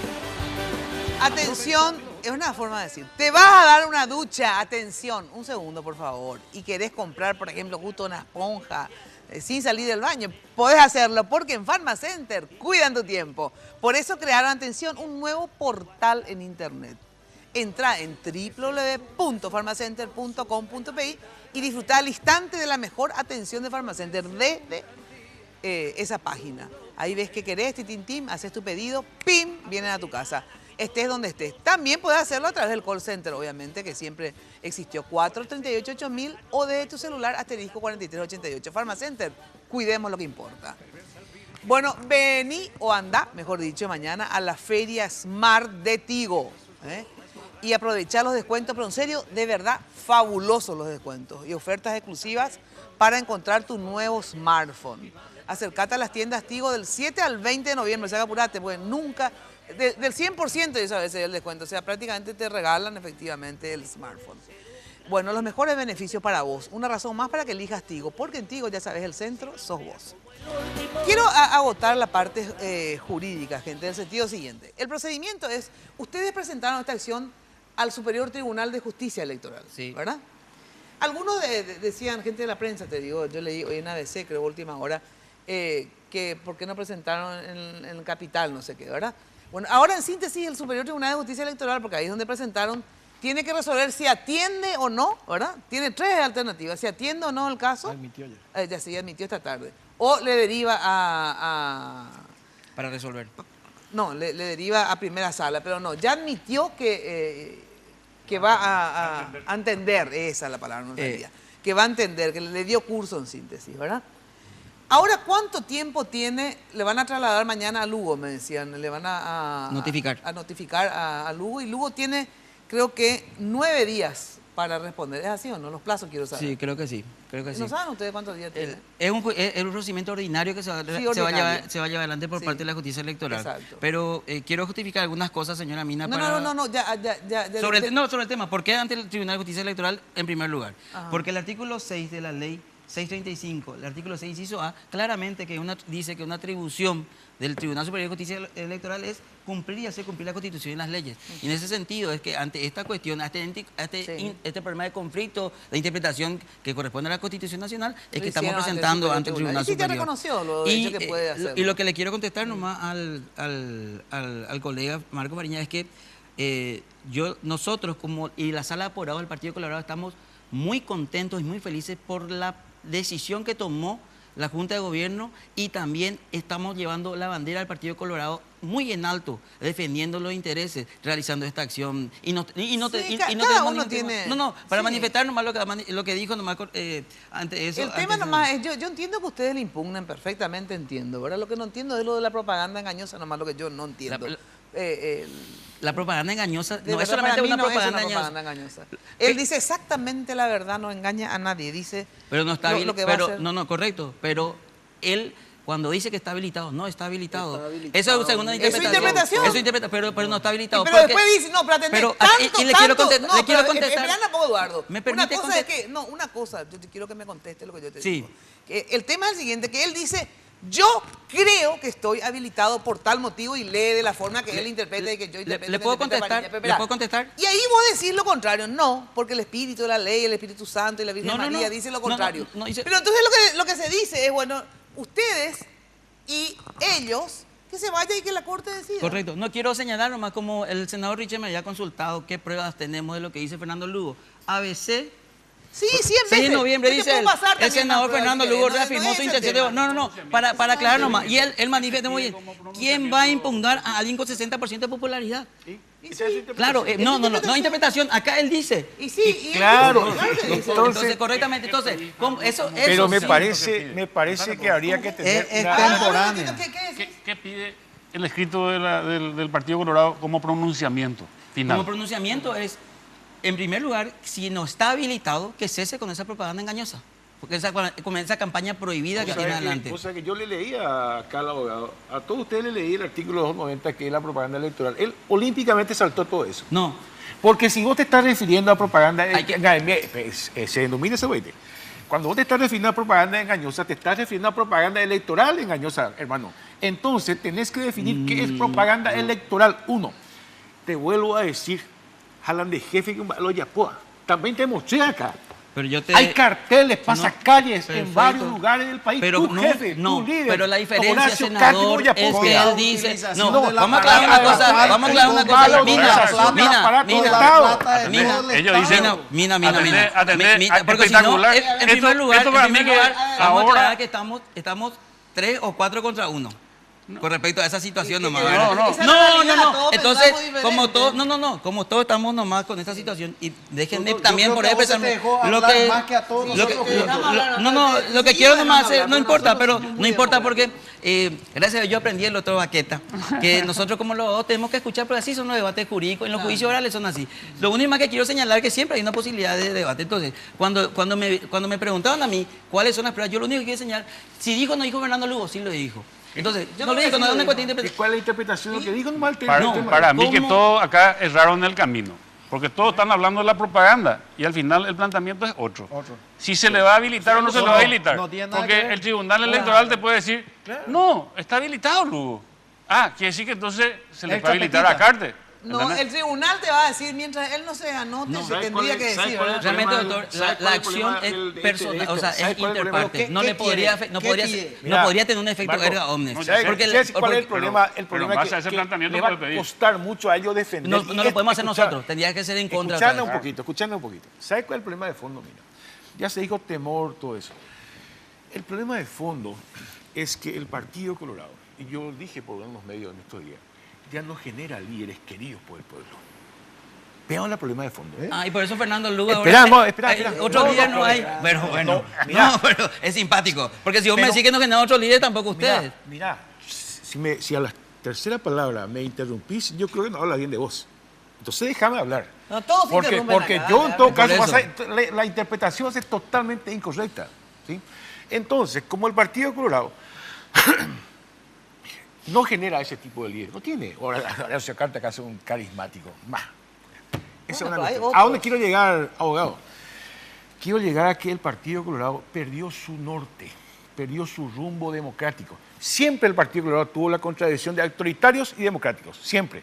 Atención, es una forma de decir, te vas a dar una ducha, atención, un segundo por favor, y querés comprar, por ejemplo, justo una esponja sin salir del baño, podés hacerlo porque en Pharmacenter cuidan tu tiempo. Por eso crearon, atención, un nuevo portal en internet. Entra en www.pharmacenter.com.pi y disfruta al instante de la mejor atención de Pharmacenter desde esa página. Ahí ves que querés, titintim, haces tu pedido, pim, vienen a tu casa. Estés donde estés. También puedes hacerlo a través del call center, obviamente, que siempre existió, 438-8000 o de tu celular asterisco 4388. Pharmacenter, cuidemos lo que importa. Bueno, vení o anda, mejor dicho, mañana a la Feria Smart de Tigo. Y aprovechar los descuentos, pero en serio, de verdad, fabulosos los descuentos y ofertas exclusivas para encontrar tu nuevo smartphone. Acércate a las tiendas Tigo del 7 al 20 de noviembre, o sea, apurate, porque nunca, del 100% de esa vez el descuento, o sea, prácticamente te regalan efectivamente el smartphone. Bueno, los mejores beneficios para vos, una razón más para que elijas Tigo, porque en Tigo, ya sabes, el centro sos vos. Quiero agotar la parte jurídica, gente, en el sentido siguiente. El procedimiento es, ustedes presentaron esta acción al Superior Tribunal de Justicia Electoral, sí, ¿verdad? Algunos decían, gente de la prensa, te digo, yo leí hoy en ABC, creo, última hora, que por qué no presentaron en el Capital, no sé qué, ¿verdad? Bueno, ahora en síntesis el Superior Tribunal de Justicia Electoral, porque ahí es donde presentaron, tiene que resolver si atiende o no, ¿verdad? Tiene tres alternativas, si atiende o no el caso. Admitió ya. Ya sí, admitió esta tarde. O le deriva Para resolver. No, le deriva a primera sala, pero no, ya admitió que va a entender, esa es la palabra, no sabía, que va a entender, que le dio curso en síntesis, ¿verdad? Ahora, ¿cuánto tiempo tiene? Le van a trasladar mañana a Lugo, me decían, le van a notificar a Lugo, y Lugo tiene, creo que 9 días para responder. ¿Es así o no? Los plazos quiero saber. Sí, creo que sí. ¿No saben ustedes cuántos días tienen? Es un procedimiento ordinario que se va a llevar adelante por parte de la justicia electoral. Exacto. Pero quiero justificar algunas cosas, señora Mina. No, ya. Sobre el tema, ¿por qué ante el Tribunal de Justicia Electoral en primer lugar? Ajá. Porque el artículo 6 de la ley 635, el artículo 6, inciso A, claramente dice que una atribución del Tribunal Superior de Justicia Electoral es cumplir y hacer cumplir la Constitución y las leyes. Y en ese sentido es que ante esta cuestión, este problema de conflicto de interpretación que corresponde a la Constitución Nacional, es que estamos presentando ante el Tribunal Superior. Y sí te reconoció lo hecho que puede hacer. Y lo que le quiero contestar nomás al colega Marco Fariña es que nosotros y la Sala de Apoderados del Partido Colorado estamos muy contentos y muy felices por la decisión que tomó la Junta de Gobierno, y también estamos llevando la bandera del Partido Colorado muy en alto, defendiendo los intereses, realizando esta acción. Para manifestar nomás lo que dijo nomás ante eso. El tema nomás es, yo entiendo que ustedes le impugnan, perfectamente entiendo, ¿verdad? Lo que no entiendo es lo de la propaganda engañosa, nomás lo que yo no entiendo. La propaganda engañosa no es solamente una propaganda engañosa. Él dice exactamente la verdad, no engaña a nadie, dice pero no está correcto, pero él cuando dice que está habilitado, no está habilitado. Eso es segunda interpretación. Eso interpreta, pero no está habilitado. Pero después dice, no, para tener le quiero contestar. Espera un poco, Eduardo. ¿Me permite contestar? Una cosa, yo te quiero que me conteste lo que yo te sí. digo. El tema es el siguiente, que él dice, yo creo que estoy habilitado por tal motivo, y lee de la forma que él interpreta y que yo interpreto. ¿Le puedo contestar? Y ahí vos decís lo contrario. No, porque el Espíritu de la Ley, el Espíritu Santo y la Virgen María dice lo contrario. Pero entonces lo que se dice es, bueno, ustedes y ellos, que se vaya y que la Corte decida. Correcto. No quiero señalar nomás, como el senador Richard me había consultado qué pruebas tenemos de lo que dice Fernando Lugo. ABC. Sí, siempre. 6 de noviembre dice el senador Fernando Lugo reafirmó su intención. Para aclarar nomás. Y él manifiesta muy bien. ¿Quién va a impugnar a alguien con 60% de popularidad? Claro, no interpretación. Acá él dice. Claro. Entonces, correctamente. Entonces, eso. Pero me parece que habría que tener contemporánea. ¿Qué pide el escrito del Partido Colorado como pronunciamiento final? Como pronunciamiento es, en primer lugar, si no está habilitado, que cese con esa propaganda engañosa. Porque con esa campaña prohibida que tiene adelante. O sea que yo le leía acá al abogado, a todos ustedes le leí el artículo 290, que es la propaganda electoral. Él olímpicamente saltó todo eso. No. Porque si vos te estás refiriendo a propaganda, se denomina ese güey. Cuando vos te estás refiriendo a propaganda engañosa, te estás refiriendo a propaganda electoral engañosa, hermano. Entonces tenés que definir qué es propaganda electoral. Uno, te vuelvo a decir, jalan de jefe que lo yapoa. También te mostré acá. Hay carteles, pasacalles en varios lugares del país. Pero tu jefe, tu líder, pero la diferencia, senador, es que él dice... vamos a aclarar una cosa. Ellos dicen... Porque si no, en primer lugar, vamos a aclarar que estamos 3 o 4 contra 1. Con respecto a esa situación nomás. No. Entonces, como todos estamos nomás con esta situación, y déjenme también por expresar lo que quiero nomás hacer, no importa, pero no importa porque gracias a Dios yo aprendí el otro Baqueta, que nosotros como los dos tenemos que escuchar, pero así son los debates jurídicos, en los juicios orales son así. Lo único más que quiero señalar es que siempre hay una posibilidad de debate. Entonces, cuando me preguntaban a mí cuáles son las pruebas, yo lo único que quiero señalar, si dijo o no dijo Fernando Lugo, sí lo dijo. Entonces, yo no le digo, no es una cuestión de interpretación. ¿Cuál es la interpretación de lo que dijo? Para mí que todos acá erraron el camino, porque todos están hablando de la propaganda y al final el planteamiento es otro. Si se le va a habilitar o no se le va a habilitar. Porque el Tribunal Electoral te puede decir, no, está habilitado, Lugo. Quiere decir que entonces se le va a habilitar a Carte. No, el tribunal te va a decir, mientras él no se anote, se tendría que decir, ¿verdad? Realmente, doctor, la acción es personal, o sea, es interparte. No podría tener un efecto erga omnes. ¿Cuál es el problema? El problema es que le va a costar mucho a ellos defender. No lo podemos hacer nosotros, tendría que ser en contra. Escuchando un poquito. ¿Sabes cuál es el problema de fondo? Mira, ya se dijo temor, todo eso. El problema de fondo es que el Partido Colorado, y yo dije por unos medios en estos días, ya no genera líderes queridos por el pueblo. Veamos el problema de fondo. Y por eso Fernando Lugo espera. Otro líder no hay. Pero bueno, pero es simpático. Porque si vos me decís que no genera otro líder, tampoco ustedes. Mira, si a la tercera palabra me interrumpís, yo creo que no habla bien de vos. Entonces déjame hablar. No, todos se Porque interrumpen acá, yo en todo Por caso, eso. la interpretación es totalmente incorrecta. ¿Sí? Entonces, como el Partido Colorado no genera ese tipo de líder, no tiene. Horacio Carta que hace un carismático. Esa es una cuestión. ¿A dónde quiero llegar, abogado? Quiero llegar a que el Partido Colorado perdió su norte, perdió su rumbo democrático. Siempre el Partido Colorado tuvo la contradicción de autoritarios y democráticos, siempre.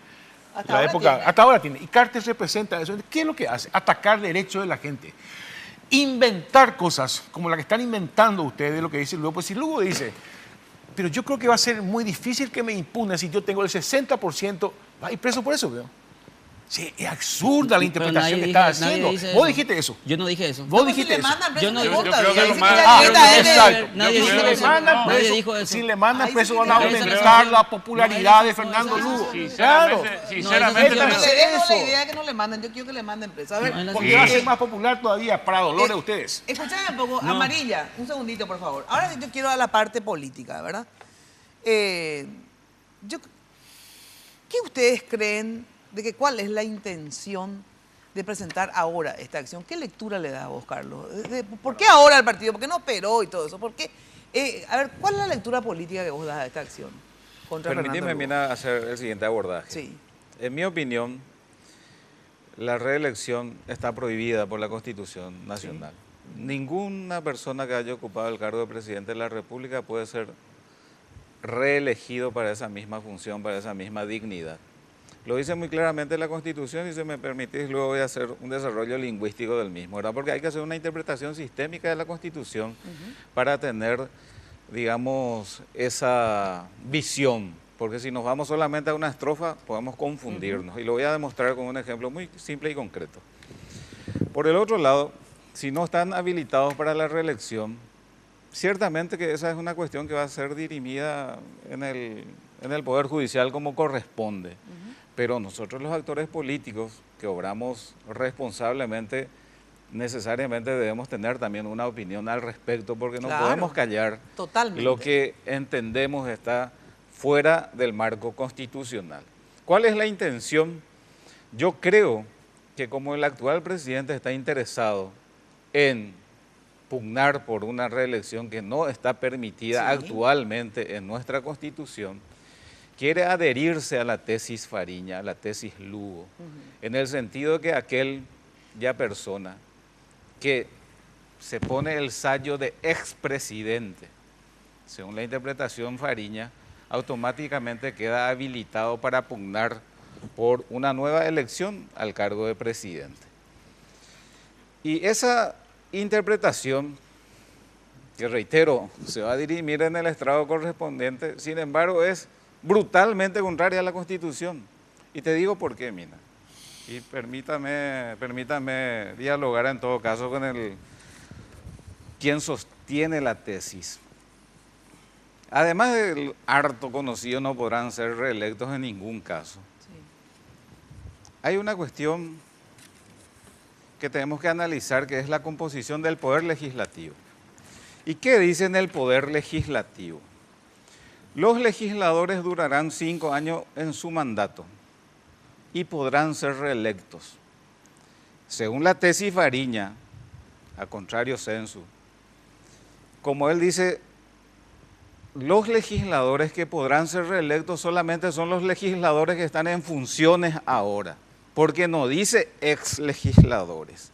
Hasta ahora tiene. Y Cartes representa eso. ¿Qué es lo que hace? Atacar derechos de la gente. Inventar cosas como la que están inventando ustedes, lo que dice Lugo. Pues si Lugo dice, pero yo creo que va a ser muy difícil que me impugnen si yo tengo el 60%, va a ir preso por eso, veo. Sí, es absurda la interpretación que está haciendo. Vos dijiste eso. Yo no dije eso. Vos dijiste eso. Yo no Yo dije creo que lo más... Exacto. Nadie dijo eso. Nadie dijo eso. Si le mandan preso van a aumentar la popularidad de Fernando Lugo. Claro. Sinceramente, Yo no le dejo la idea de que no le manden, yo quiero que le manden preso. A ver, Porque va a ser más popular todavía para dolor de ustedes. Escuchame un poco, Amarilla, un segundito, por favor. Ahora yo quiero a la parte política, ¿verdad? ¿Qué ustedes creen de que cuál es la intención de presentar ahora esta acción? ¿Qué lectura le da a vos, Carlos? ¿Por qué ahora el partido? ¿Por qué no operó y todo eso? ¿Por qué? A ver, ¿cuál es la lectura política que vos das a esta acción contra Permitime, Fernando Lugo? Mina, hacer el siguiente abordaje. Sí. En mi opinión, la reelección está prohibida por la Constitución Nacional. Sí. Ninguna persona que haya ocupado el cargo de presidente de la República puede ser reelegido para esa misma función, para esa misma dignidad. Lo dice muy claramente la Constitución y si me permitís luego voy a hacer un desarrollo lingüístico del mismo, ¿verdad? Porque hay que hacer una interpretación sistémica de la Constitución para tener, digamos, esa visión. Porque si nos vamos solamente a una estrofa podemos confundirnos y lo voy a demostrar con un ejemplo muy simple y concreto. Por el otro lado, si no están habilitados para la reelección, ciertamente que esa es una cuestión que va a ser dirimida en el Poder Judicial como corresponde. Pero nosotros los actores políticos que obramos responsablemente, necesariamente debemos tener también una opinión al respecto, porque no podemos callar lo que entendemos está fuera del marco constitucional. ¿Cuál es la intención? Yo creo que como el actual presidente está interesado en pugnar por una reelección que no está permitida actualmente en nuestra Constitución, quiere adherirse a la tesis Fariña, a la tesis Lugo, en el sentido de que aquella persona que se pone el sello de expresidente, según la interpretación Fariña, automáticamente queda habilitado para pugnar por una nueva elección al cargo de presidente. Y esa interpretación, que reitero, se va a dirimir en el estrado correspondiente, sin embargo es brutalmente contraria a la Constitución. Y te digo por qué, Mina. Y permítame dialogar en todo caso con quien sostiene la tesis. Además del harto conocido, no podrán ser reelectos en ningún caso. Hay una cuestión que tenemos que analizar, que es la composición del Poder Legislativo. ¿Y qué dice en el Poder Legislativo? Los legisladores durarán 5 años en su mandato y podrán ser reelectos. Según la tesis Fariña, a contrario sensu, como él dice, los legisladores que podrán ser reelectos solamente son los legisladores que están en funciones ahora, porque no dice ex legisladores.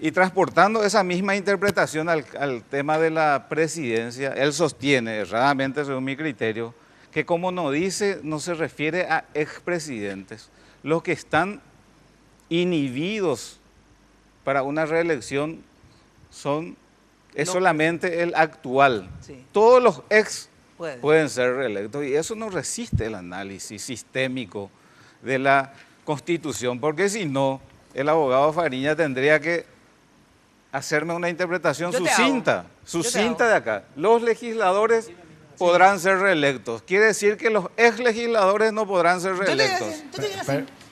Y transportando esa misma interpretación al tema de la presidencia, él sostiene, erradamente según mi criterio, que como no dice, no se refiere a expresidentes, los que están inhibidos para una reelección es solamente el actual. Sí. Todos los ex pueden ser reelectos y eso no resiste el análisis sistémico de la Constitución, porque si no, el abogado Fariña tendría que hacerme una interpretación sucinta de acá. Los legisladores podrán ser reelectos. Quiere decir que los ex legisladores no podrán ser reelectos.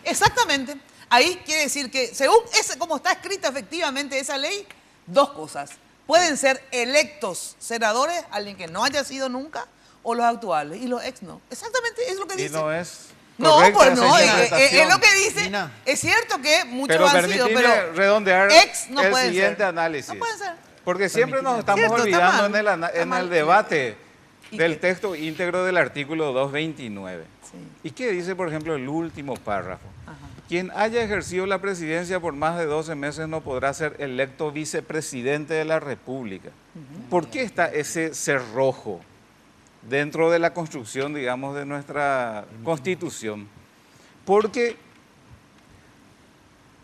Exactamente. Ahí quiere decir que según como está escrita efectivamente esa ley, dos cosas. Pueden ser electos senadores, alguien que no haya sido nunca, o los actuales, y los ex no. Exactamente es lo que dice. Y no es No, correcta pues no, señalización. es lo que dice. Es cierto que muchos Pero han sido, permitime pero redondear no el pueden siguiente ser. análisis. No pueden ser. Porque siempre nos estamos Cierto, está olvidando mal. en el debate del texto íntegro del artículo 229. ¿Y qué dice, por ejemplo, el último párrafo? Quien haya ejercido la presidencia por más de 12 meses no podrá ser electo vicepresidente de la República. ¿Por qué está ese cerrojo dentro de la construcción, digamos, de nuestra Constitución? Porque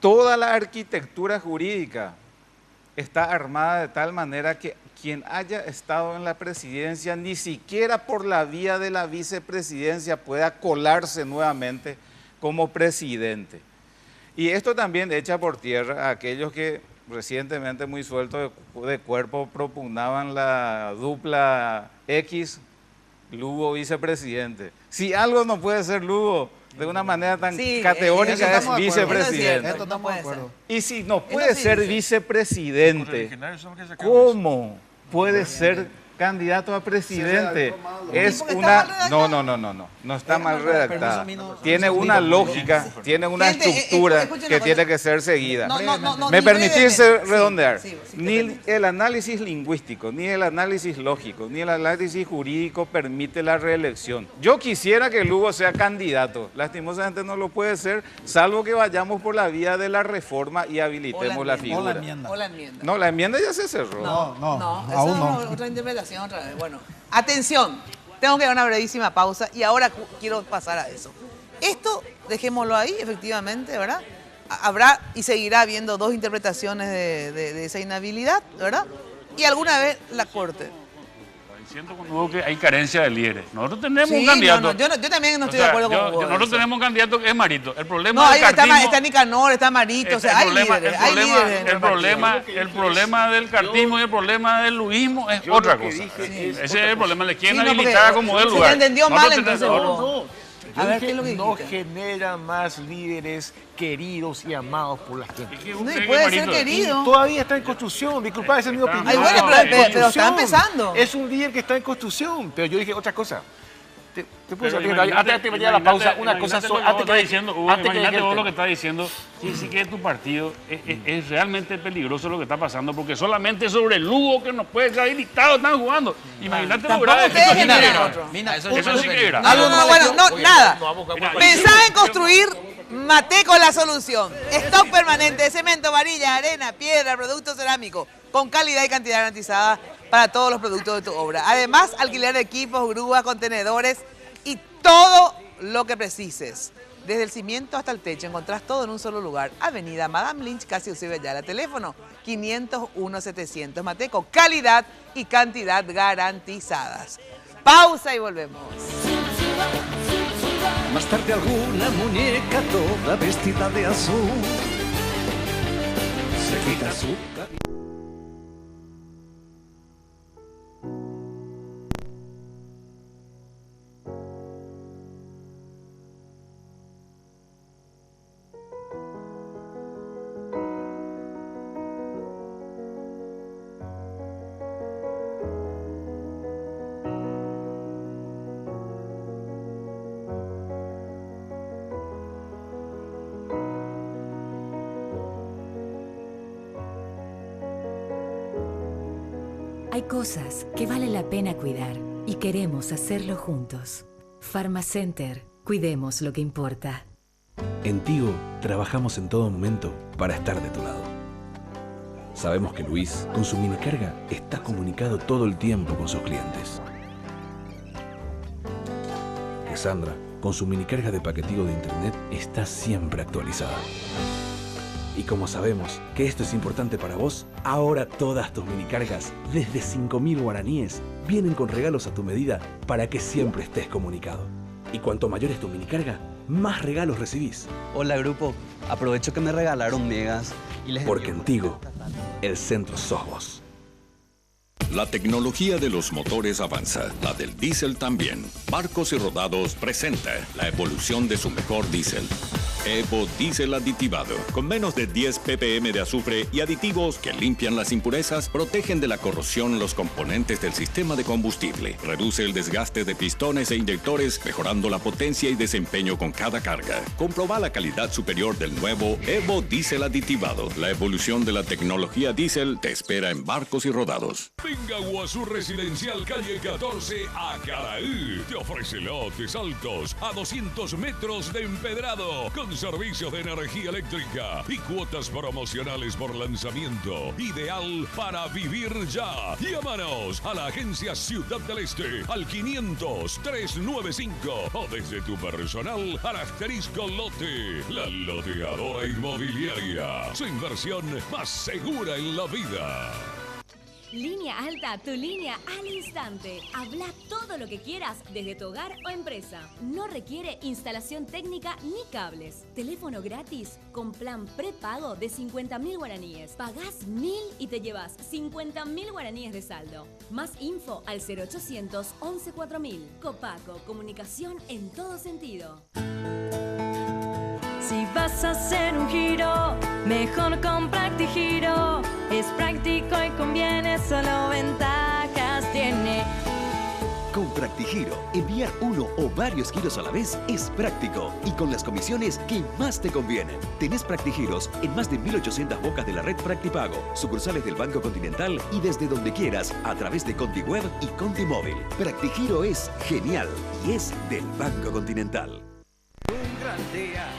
toda la arquitectura jurídica está armada de tal manera que quien haya estado en la presidencia ni siquiera por la vía de la vicepresidencia pueda colarse nuevamente como presidente. Y esto también echa por tierra a aquellos que recientemente muy sueltos de cuerpo propugnaban la dupla X, Lugo vicepresidente. Si algo no puede ser Lugo de una manera tan categórica es vicepresidente. Esto estamos de acuerdo. Y si no puede ser vicepresidente, ¿cómo puede ser candidato a presidente? Es una... No está mal redactada. Tiene una lógica, tiene una estructura que tiene que ser seguida. ¿Me permitís redondear? Ni el análisis lingüístico, ni el análisis lógico, ni el análisis jurídico permite la reelección. Yo quisiera que Lugo sea candidato. Lastimosamente no lo puede ser, salvo que vayamos por la vía de la reforma y habilitemos la figura. O la enmienda. No, la enmienda ya se cerró. No, esa es otra interpretación otra vez. Bueno, atención, tengo que dar una brevísima pausa y ahora quiero pasar a eso. Esto, dejémoslo ahí, efectivamente, ¿verdad? Habrá y seguirá habiendo dos interpretaciones de esa inhabilidad, ¿verdad? Y alguna vez la Corte. Siento con Hugo que hay carencia de líderes. Nosotros tenemos un candidato. Yo también no estoy de acuerdo con Hugo. Nosotros tenemos un candidato que es Marito. El problema del cartismo... está Nicanor, está Marito, o sea, hay líderes. El problema del cartismo y el problema del luismo es otra cosa. Ese es el problema. Le quieren habilitar como del lugar. Se entendió mal entonces. A ver, ¿qué es lo que no genera más líderes queridos y amados por la gente? No, y puede ser querido. Y todavía está en construcción, disculpa, esa es mi opinión. Ay, bueno, pero está empezando. Es un líder que está en construcción, pero yo dije otra cosa. ¿Te puedo decir, antes de venir a la pausa, una cosa sola? Imagínate vos lo que estás diciendo. Sí que tu partido es realmente peligroso lo que está pasando, porque solamente sobre el Lugo que nos puede ser habilitado están jugando. Imagínate lo grave. Eso sí que es grave. Nada. Pensaba en construir Mateco la solución. Stock permanente de cemento, varilla, arena, piedra, producto cerámico, con calidad y cantidad garantizada para todos los productos de tu obra. Además, alquiler de equipos, grúas, contenedores y todo lo que precises. Desde el cimiento hasta el techo, encontrás todo en un solo lugar. Avenida Madame Lynch, casi Eusebio Ayala. Teléfono 501-700. Mateco, calidad y cantidad garantizadas. Pausa y volvemos. Más tarde alguna muñeca toda vestida de azul se quita su... Hay cosas que vale la pena cuidar y queremos hacerlo juntos. Pharmacenter, cuidemos lo que importa. En Tigo trabajamos en todo momento para estar de tu lado. Sabemos que Luis, con su minicarga, está comunicado todo el tiempo con sus clientes. Que Sandra, con su minicarga de paqueteo de internet, está siempre actualizada. Y como sabemos que esto es importante para vos, ahora todas tus minicargas, desde 5.000 guaraníes, vienen con regalos a tu medida para que siempre estés comunicado. Y cuanto mayor es tu minicarga, más regalos recibís. Hola grupo, aprovecho que me regalaron megas y les... Porque en Tigo, el centro sos vos. La tecnología de los motores avanza, la del diésel también. Barcos y Rodados presenta la evolución de su mejor diésel. Evo Diesel aditivado, con menos de 10 ppm de azufre y aditivos que limpian las impurezas, protegen de la corrosión los componentes del sistema de combustible, reduce el desgaste de pistones e inyectores, mejorando la potencia y desempeño con cada carga. Comproba la calidad superior del nuevo Evo Diesel aditivado. La evolución de la tecnología diésel te espera en Barcos y Rodados. Venga Guazú Residencial, calle 14, Acaraí. Te ofrece lotes altos a 200 metros de empedrado, con servicios de energía eléctrica y cuotas promocionales por lanzamiento. Ideal para vivir ya. Llámanos a la agencia Ciudad del Este al 500-395 o desde tu personal al asterisco lote. La loteadora inmobiliaria. Su inversión más segura en la vida. Línea Alta, tu línea al instante. Habla todo lo que quieras desde tu hogar o empresa. No requiere instalación técnica ni cables. Teléfono gratis con plan prepago de 50.000 guaraníes. Pagás 1.000 y te llevas 50.000 guaraníes de saldo. Más info al 0800 11 4000. Copaco, comunicación en todo sentido. Si vas a hacer un giro, mejor con PractiGiro. Es práctico y conviene, solo ventajas tiene. Con PractiGiro, enviar uno o varios giros a la vez es práctico y con las comisiones que más te convienen. Tenés PractiGiros en más de 1.800 bocas de la red Practipago, sucursales del Banco Continental y desde donde quieras a través de ContiWeb y ContiMóvil. PractiGiro es genial y es del Banco Continental. Un gran día.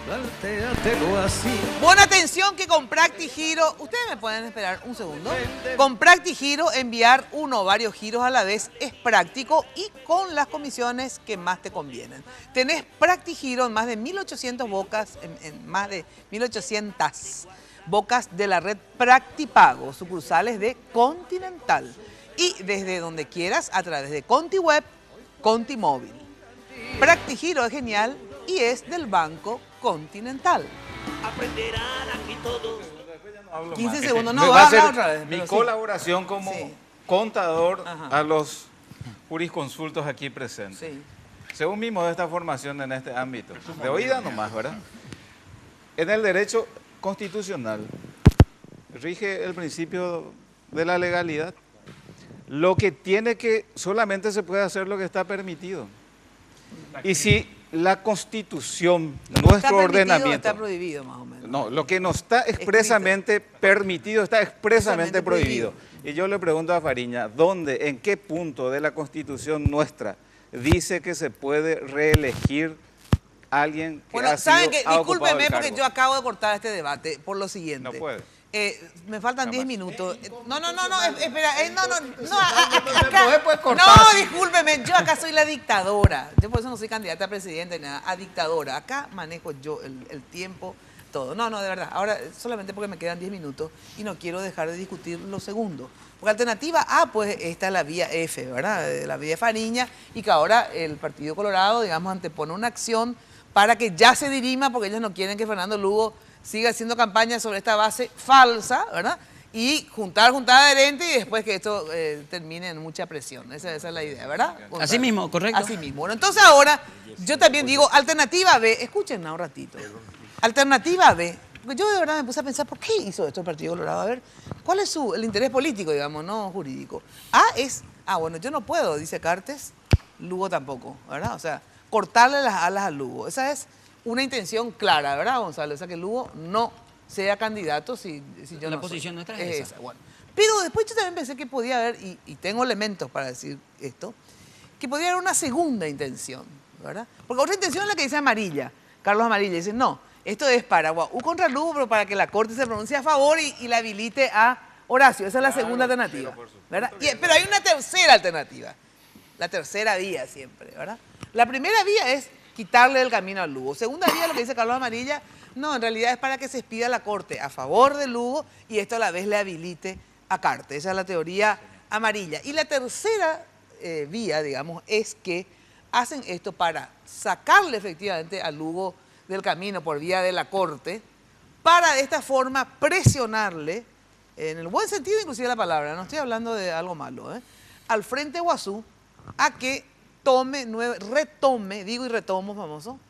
Plantéatelo así. Buena atención que con PractiGiro, ustedes me pueden esperar un segundo. Con PractiGiro enviar uno o varios giros a la vez es práctico y con las comisiones que más te convienen. Tenés PractiGiro en más de 1.800 bocas, en más de 1.800 bocas de la red Practipago, sucursales de Continental. Y desde donde quieras a través de ContiWeb, ContiMóvil. PractiGiro es genial y es del Banco Continental. Aprenderán aquí todos. 15 segundos, Me no, va a va hacer otra vez. mi pero sí. colaboración como contador a los jurisconsultos aquí presentes. Sí. Según mi modesta formación en este ámbito, de oída nomás, ¿verdad? En el derecho constitucional rige el principio de la legalidad. Lo que tiene que, solamente se puede hacer lo que está permitido. Y si la Constitución, nuestro ordenamiento... Está prohibido, más o menos. No, lo que no está expresamente permitido está expresamente prohibido. Y yo le pregunto a Fariña, ¿dónde, en qué punto de la Constitución nuestra dice que se puede reelegir a alguien que Bueno, ha sido, ¿saben qué? ha ocupado Discúlpenme el porque cargo? yo acabo de cortar este debate por lo siguiente. No puede. Me faltan 10 minutos. No, espera, puede cortar. No, discúlpeme, yo acá soy la dictadora. Yo por eso no soy candidata a presidente ni nada, a dictadora. Acá manejo yo el tiempo, todo. No, de verdad. Ahora, solamente porque me quedan 10 minutos y no quiero dejar de discutir lo segundo. Porque alternativa A, pues, esta es la vía F, ¿verdad? La vía Fariña, y que ahora el Partido Colorado, digamos, antepone una acción para que ya se dirima, porque ellos no quieren que Fernando Lugo siga haciendo campaña sobre esta base falsa, ¿verdad? Y juntar adherentes y después que esto termine en mucha presión. Esa es la idea, ¿verdad? Así mismo, correcto. Así mismo. Bueno, entonces ahora yo también digo, alternativa B, escúchenme un ratito. Alternativa B, porque yo de verdad me puse a pensar, ¿por qué hizo esto el Partido Colorado? A ver, ¿cuál es el interés político, digamos, no jurídico? A es, bueno, yo no puedo, dice Cartes, Lugo tampoco, ¿verdad? O sea, cortarle las alas a Lugo. Esa es una intención clara, ¿verdad, Gonzalo? O sea, que Lugo no sea candidato si yo no La posición nuestra es esa. Bueno. Pero después yo también pensé que podía haber, y tengo elementos para decir esto, que podía haber una segunda intención, ¿verdad? Porque otra intención es la que dice Amarilla, Carlos Amarilla, dice, no, esto es para Guau contra Lugo, pero para que la Corte se pronuncie a favor y la habilite a Horacio. Esa es la segunda alternativa, ¿verdad? Pero hay una tercera alternativa, la tercera vía siempre, ¿verdad? La primera vía es quitarle el camino a Lugo. Segunda vía, lo que dice Carlos Amarilla, no, en realidad es para que se expida la Corte a favor de Lugo y esto a la vez le habilite a Cartes. Esa es la teoría amarilla. Y la tercera vía, digamos, es que hacen esto para sacarle efectivamente a Lugo del camino por vía de la Corte, para de esta forma presionarle, en el buen sentido inclusive de la palabra, no estoy hablando de algo malo, al Frente Guazú a que retome, digo y retomo famoso,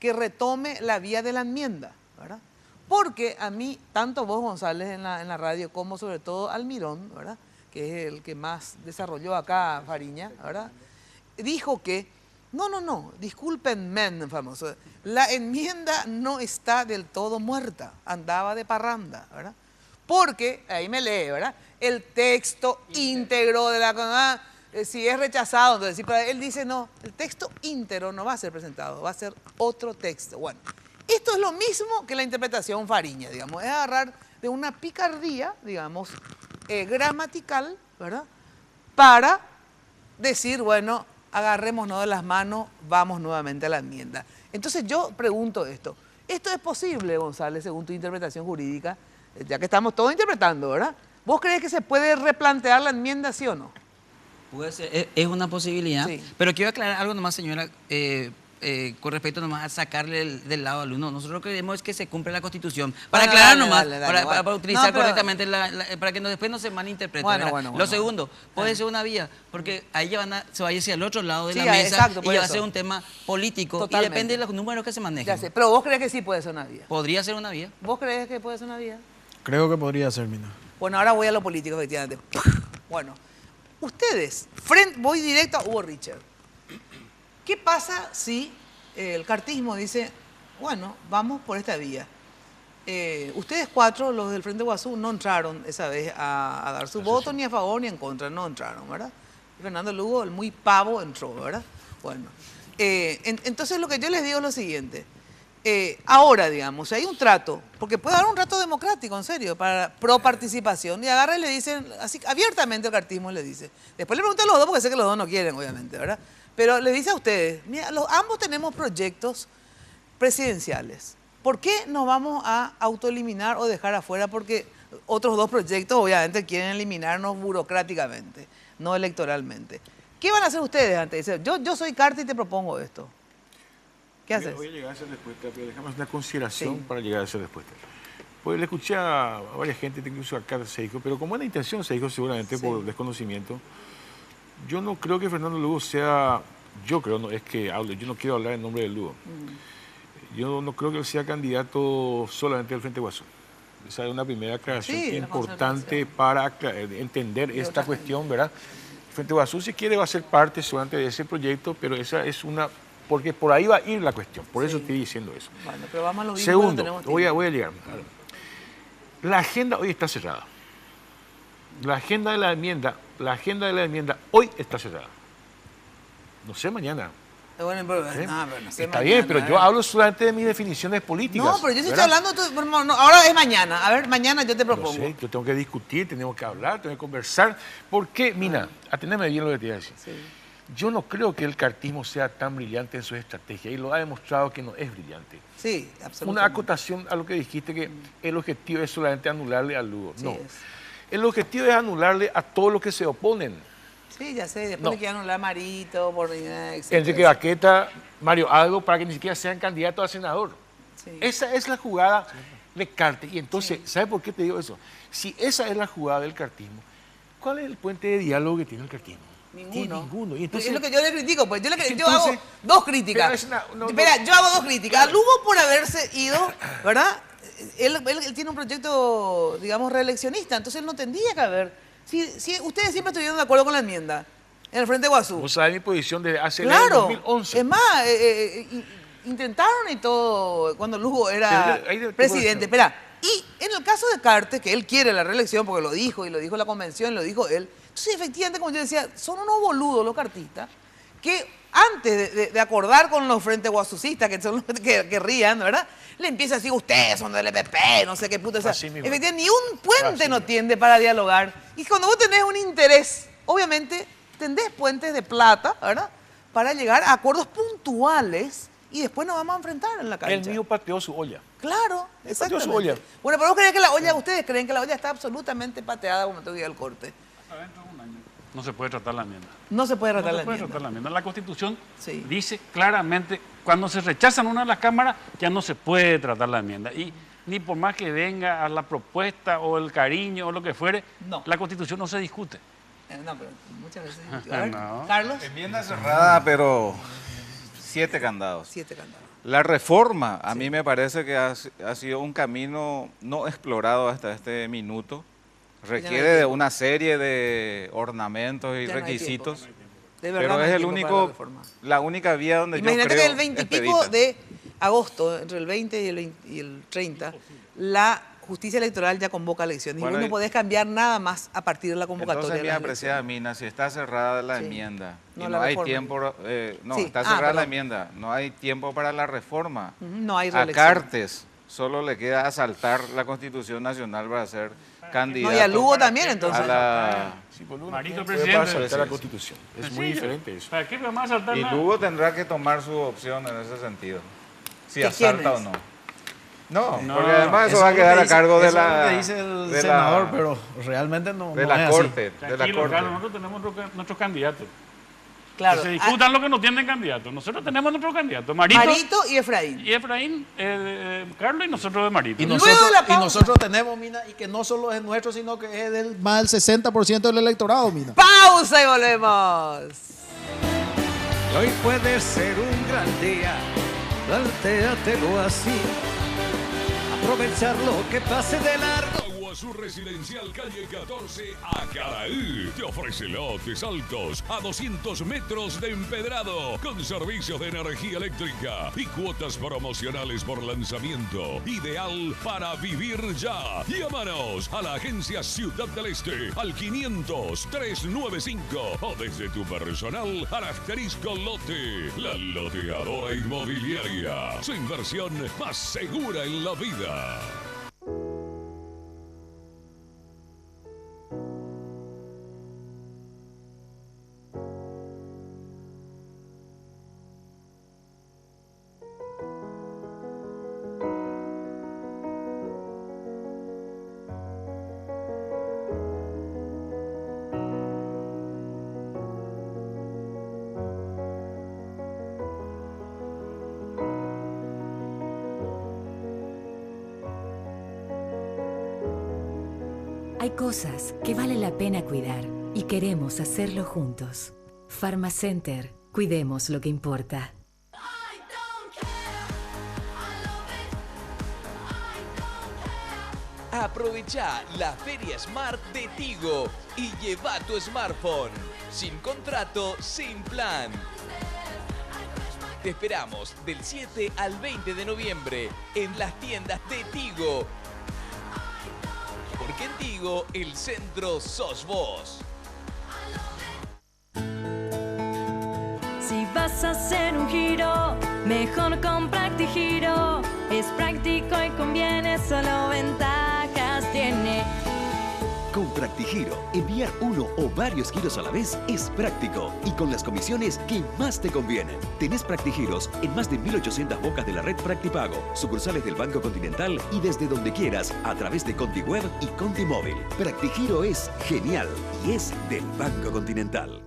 que retome la vía de la enmienda, ¿verdad? Porque a mí, tanto vos, González, en la radio, como sobre todo Almirón, ¿verdad?, que es el que más desarrolló acá Fariña, ¿verdad?, dijo que, no, discúlpenme, famoso, la enmienda no está del todo muerta, andaba de parranda, ¿verdad? Porque, ahí me lee, ¿verdad?, el texto íntegro de la... si es rechazado, entonces, él dice, no, el texto íntegro no va a ser presentado, va a ser otro texto. Bueno, esto es lo mismo que la interpretación Fariña, digamos, es agarrar de una picardía, digamos, gramatical, ¿verdad?, para decir, bueno, agarrémonos de las manos, vamos nuevamente a la enmienda. Entonces yo pregunto esto es posible, González, según tu interpretación jurídica, ya que estamos todos interpretando, ¿verdad? ¿Vos crees que se puede replantear la enmienda, sí o no? Puede ser, es una posibilidad, sí. Pero quiero aclarar algo nomás, señora, con respecto nomás a sacarle del lado al uno. Nosotros lo que queremos es que se cumpla la Constitución. Para aclarar nomás, para utilizar correctamente, para que después no se malinterprete. Lo segundo, puede ser una vía, porque ahí ya se va a ir hacia el otro lado de la mesa, exacto, y ya va a ser un tema político. Totalmente. Y depende de los números que se manejen. Ya sé, pero vos crees que sí puede ser una vía. Podría ser una vía. ¿Vos crees que puede ser una vía? Creo que podría ser, Mina. Bueno, ahora voy a lo político, efectivamente. Bueno, ustedes, voy directo a Hugo Richard. ¿Qué pasa si el cartismo dice, bueno, vamos por esta vía? Ustedes cuatro, los del Frente Guazú, no entraron esa vez a dar su voto, ni a favor ni en contra, no entraron, ¿verdad? Fernando Lugo, el muy pavo, entró, ¿verdad? Bueno, entonces lo que yo les digo es lo siguiente. Ahora, digamos, si hay un trato, porque puede haber un trato democrático, en serio, para pro participación, y agarra y le dicen, así abiertamente el cartismo le dice. Después le preguntan a los dos, porque sé que los dos no quieren, obviamente, ¿verdad? Pero le dice a ustedes, mira, ambos tenemos proyectos presidenciales. ¿Por qué nos vamos a autoeliminar o dejar afuera? Porque otros dos proyectos, obviamente, quieren eliminarnos burocráticamente, no electoralmente. ¿Qué van a hacer ustedes antes? Yo soy Carta y te propongo esto. ¿Qué haces? Voy a llegar a esa respuesta, pero déjame hacer una consideración para llegar a esa respuesta. Pues le escuché a varias gente, incluso a Carta se dijo, pero con buena intención se dijo seguramente por desconocimiento. Yo no creo que Fernando Lugo sea, yo no quiero hablar en nombre de Lugo. Yo no creo que él sea candidato solamente del Frente Guazú. Esa es una primera aclaración importante para entender esta cuestión, ¿verdad? El Frente Guazú, si quiere, va a ser parte solamente de ese proyecto, pero esa es una... Porque por ahí va a ir la cuestión, por eso estoy diciendo eso. Bueno, pero vamos a lo mismo. Segundo, voy a llegar. La agenda hoy está cerrada. La agenda de la enmienda hoy está cerrada. No sé mañana. Bueno, pero, no sé está mañana, bien, pero yo hablo solamente de mis definiciones políticas. No, pero yo estoy hablando, ahora es mañana. A ver, mañana yo te propongo. No sé, yo tengo que discutir, tenemos que hablar, tengo que conversar. ¿Por qué? Mina, atendeme bien lo que te voy a decir. Sí. Yo no creo que el cartismo sea tan brillante en su estrategia y lo ha demostrado que no es brillante. Sí, absolutamente. Una acotación a lo que dijiste, que el objetivo es solamente anularle a Lugo. Sí, no. El objetivo es anularle a todos los que se oponen. Sí, ya sé. Después le quieren anular a Marito, Borrina, etc. Enrique Baqueta, Mario Algo, para que ni siquiera sean candidatos a senador. Sí. Esa es la jugada de Carte. Y entonces, ¿sabe por qué te digo eso? Si esa es la jugada del cartismo, ¿cuál es el puente de diálogo que tiene el cartismo? Ninguno. Y entonces, es lo que yo le critico, pues yo hago dos críticas. Yo hago dos críticas. A Lugo por haberse ido, ¿verdad? Él tiene un proyecto, digamos, reeleccionista, entonces él no tendría que haber. Si ustedes siempre estuvieron de acuerdo con la enmienda en el Frente Guazú. Vos sabés mi posición desde hace el año 2011. Es más, intentaron y todo cuando Lugo era presidente. Espera, y en el caso de Carte, que él quiere la reelección porque lo dijo, y lo dijo la convención, lo dijo él. Entonces, efectivamente, como yo decía, son unos boludos los cartistas que antes de acordar con los frentes guasucistas, que son los que rían, ¿verdad? Le empieza a decir, ustedes son del EPP, no sé qué puto. Efectivamente, ni un puente no tiende para dialogar. Y cuando vos tenés un interés, obviamente, tendés puentes de plata, ¿verdad? Para llegar a acuerdos puntuales y después nos vamos a enfrentar en la cancha. El mío pateó su olla. Claro, exactamente. Su olla. Bueno, pero vos crees que la olla, ustedes creen que la olla está absolutamente pateada como te diga el corte. Adentro de un año. No se puede tratar la enmienda. No se puede tratar la enmienda. La Constitución dice claramente, cuando se rechazan una de las cámaras, ya no se puede tratar la enmienda. Y ni por más que venga a la propuesta o el cariño o lo que fuere, la Constitución no se discute. No, pero muchas veces. A ver, Carlos. Enmienda cerrada, pero 7 candados. 7 candados. La reforma, a mí me parece que ha sido un camino no explorado hasta este minuto. Requiere de una serie de ornamentos y requisitos. Pero es la única vía donde yo creo. Imagínate que el 20 y pico de agosto, entre el 20 y el 30, la Justicia Electoral ya convoca elecciones. Bueno, y vos no podés cambiar nada más a partir de la convocatoria. Entonces, mi apreciada Mina, si está cerrada la enmienda y no hay tiempo, está cerrada la enmienda, no hay tiempo para la reforma. No hay reelección. A Cartes solo le queda asaltar la Constitución Nacional para ser candidato. No, y a Lugo también, entonces. Marito presidente. Saltar la Constitución. Es muy diferente eso. ¿Para qué vamos a saltar? Y Lugo tendrá que tomar su opción en ese sentido. Si asalta o no. No, porque además eso va a quedar a cargo de la... Eso es lo que dice el senador, pero realmente no de la Corte. De la Corte. Claro, nosotros tenemos nuestros candidatos. Claro. Que se discutan lo que no tienen candidatos. Nosotros tenemos nuestros candidatos. Marito y Efraín. Y Efraín, Carlos y nosotros de Marito. Y nosotros tenemos, Mina, y que no solo es nuestro, sino que es del más del 60% del electorado, Mina. ¡Pausa y volvemos! Hoy puede ser un gran día, plantéatelo así. Aprovechar lo que pase de largo. Aguasú Residencial Calle 14, Acaraí. Te ofrece lotes altos a 200 metros de empedrado, con servicios de energía eléctrica y cuotas promocionales por lanzamiento. Ideal para vivir ya. Llámanos a la agencia Ciudad del Este al 500-395 o desde tu personal al asterisco lote. La loteadora inmobiliaria. Su inversión más segura en la vida. Hay cosas que vale la pena cuidar y queremos hacerlo juntos. Pharmacenter, cuidemos lo que importa. Aprovecha la Feria Smart de Tigo y lleva tu smartphone. Sin contrato, sin plan. Te esperamos del 7 al 20 de noviembre en las tiendas de Tigo. Porque en Tigo, el centro sos vos. Si vas a hacer un giro, mejor con PractiGiro. Es práctico y conviene, solo ventajas tiene. Con PractiGiro, enviar uno o varios giros a la vez es práctico y con las comisiones que más te convienen. Tenés PractiGiros en más de 1.800 bocas de la red Practipago, sucursales del Banco Continental y desde donde quieras a través de ContiWeb y ContiMóvil. PractiGiro es genial y es del Banco Continental.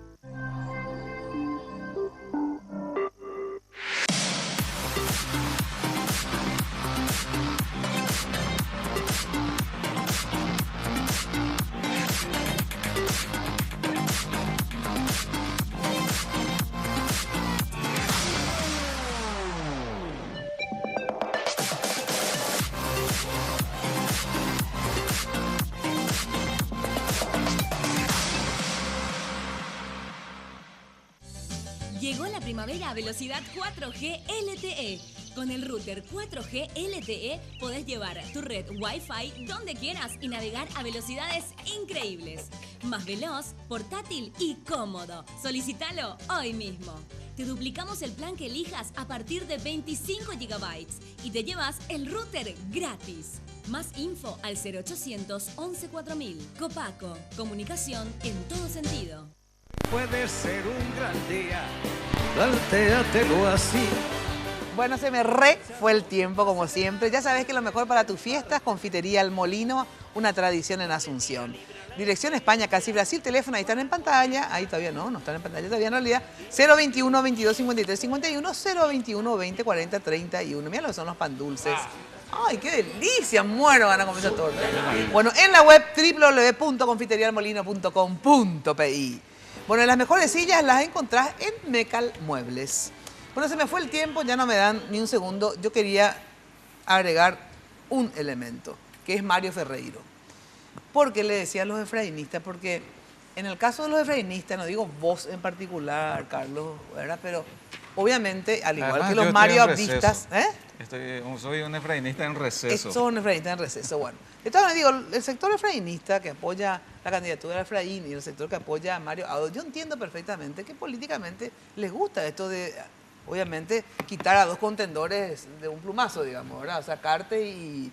Llegó la primavera a velocidad 4G LTE. Con el router 4G LTE podés llevar tu red Wi-Fi donde quieras y navegar a velocidades increíbles. Más veloz, portátil y cómodo. Solicítalo hoy mismo. Te duplicamos el plan que elijas a partir de 25 GB y te llevas el router gratis. Más info al 0800 11 4000. Copaco, comunicación en todo sentido. Puede ser un gran día, plantéatelo así. Bueno, se me fue el tiempo como siempre. Ya sabes que lo mejor para tus fiestas, Confitería El Molino, una tradición en Asunción. Dirección España, casi Brasil, teléfono, ahí están en pantalla. Ahí todavía no están en pantalla todavía en realidad. 021 22 53 51, 021 20 40 31. Mira lo que son los pan dulces. ¡Ay, qué delicia! Muero, van a comer esa torta. Bueno, en la web www.confiterialmolino.com.pi. Bueno, las mejores sillas las encontrás en Mecal Muebles. Bueno, se me fue el tiempo, ya no me dan ni un segundo. Yo quería agregar un elemento, que es Mario Ferreiro. ¿Por qué le decía a los efrainistas? Porque en el caso de los efrainistas, no digo vos en particular, Carlos, ¿verdad? Pero obviamente, al igual Además, que yo los estoy Mario en abdistas, soy un efrainista en receso. son efrainistas en receso. Bueno, entonces digo, el sector efrainista que apoya la candidatura de Efraín y el sector que apoya a Mario Abdo, yo entiendo perfectamente que políticamente les gusta esto de, obviamente, quitar a dos contendores de un plumazo, digamos, ¿verdad? O sea, Carte y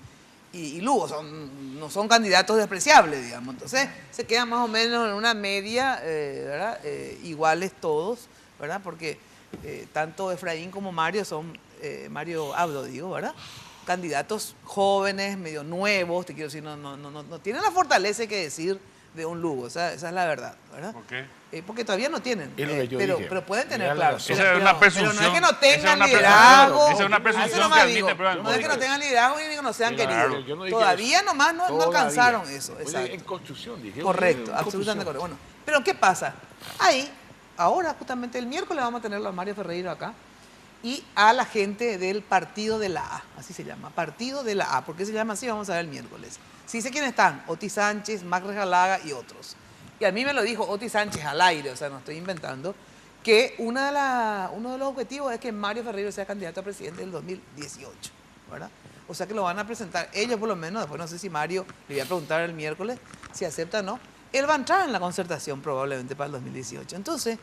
Lugo no son candidatos despreciables, digamos. Entonces, se quedan más o menos en una media, ¿verdad? Iguales todos, ¿verdad? Porque tanto Efraín como Mario son, Mario Abdo, digo, ¿verdad? Candidatos jóvenes, medio nuevos, te quiero decir, no tienen la fortaleza que decir de un Lugo, esa es la verdad, ¿verdad? ¿Por qué? Porque todavía no tienen, Es lo que yo dije. pero pueden tener, Mira, claro. Esa es una presunción. Pero no es que no tengan Esa es una liderazgo. presunción. Esa es una presunción Eso que nomás admite digo. prueba en No es que no contra. tengan liderazgo ni que no sean Claro, queridos. yo no dije Todavía eso. nomás no Todavía. alcanzaron eso. Oye, Exacto. en construcción, dije. Correcto, en absolutamente construcción. correcto. Bueno, pero ¿qué pasa? Ahí, ahora justamente el miércoles vamos a tenerlo a Mario Ferreiro acá y a la gente del Partido de la A, así se llama, Partido de la A. ¿Por qué se llama así? Vamos a ver el miércoles. Sí sé quiénes están, Otis Sánchez, Mac Rejalaga y otros. Y a mí me lo dijo Otis Sánchez al aire, o sea, no estoy inventando, que uno de los objetivos es que Mario Ferreiro sea candidato a presidente del 2018, ¿verdad? O sea que lo van a presentar ellos por lo menos, después no sé si Mario, le voy a preguntar el miércoles si acepta o no. Él va a entrar en la concertación probablemente para el 2018. Entonces,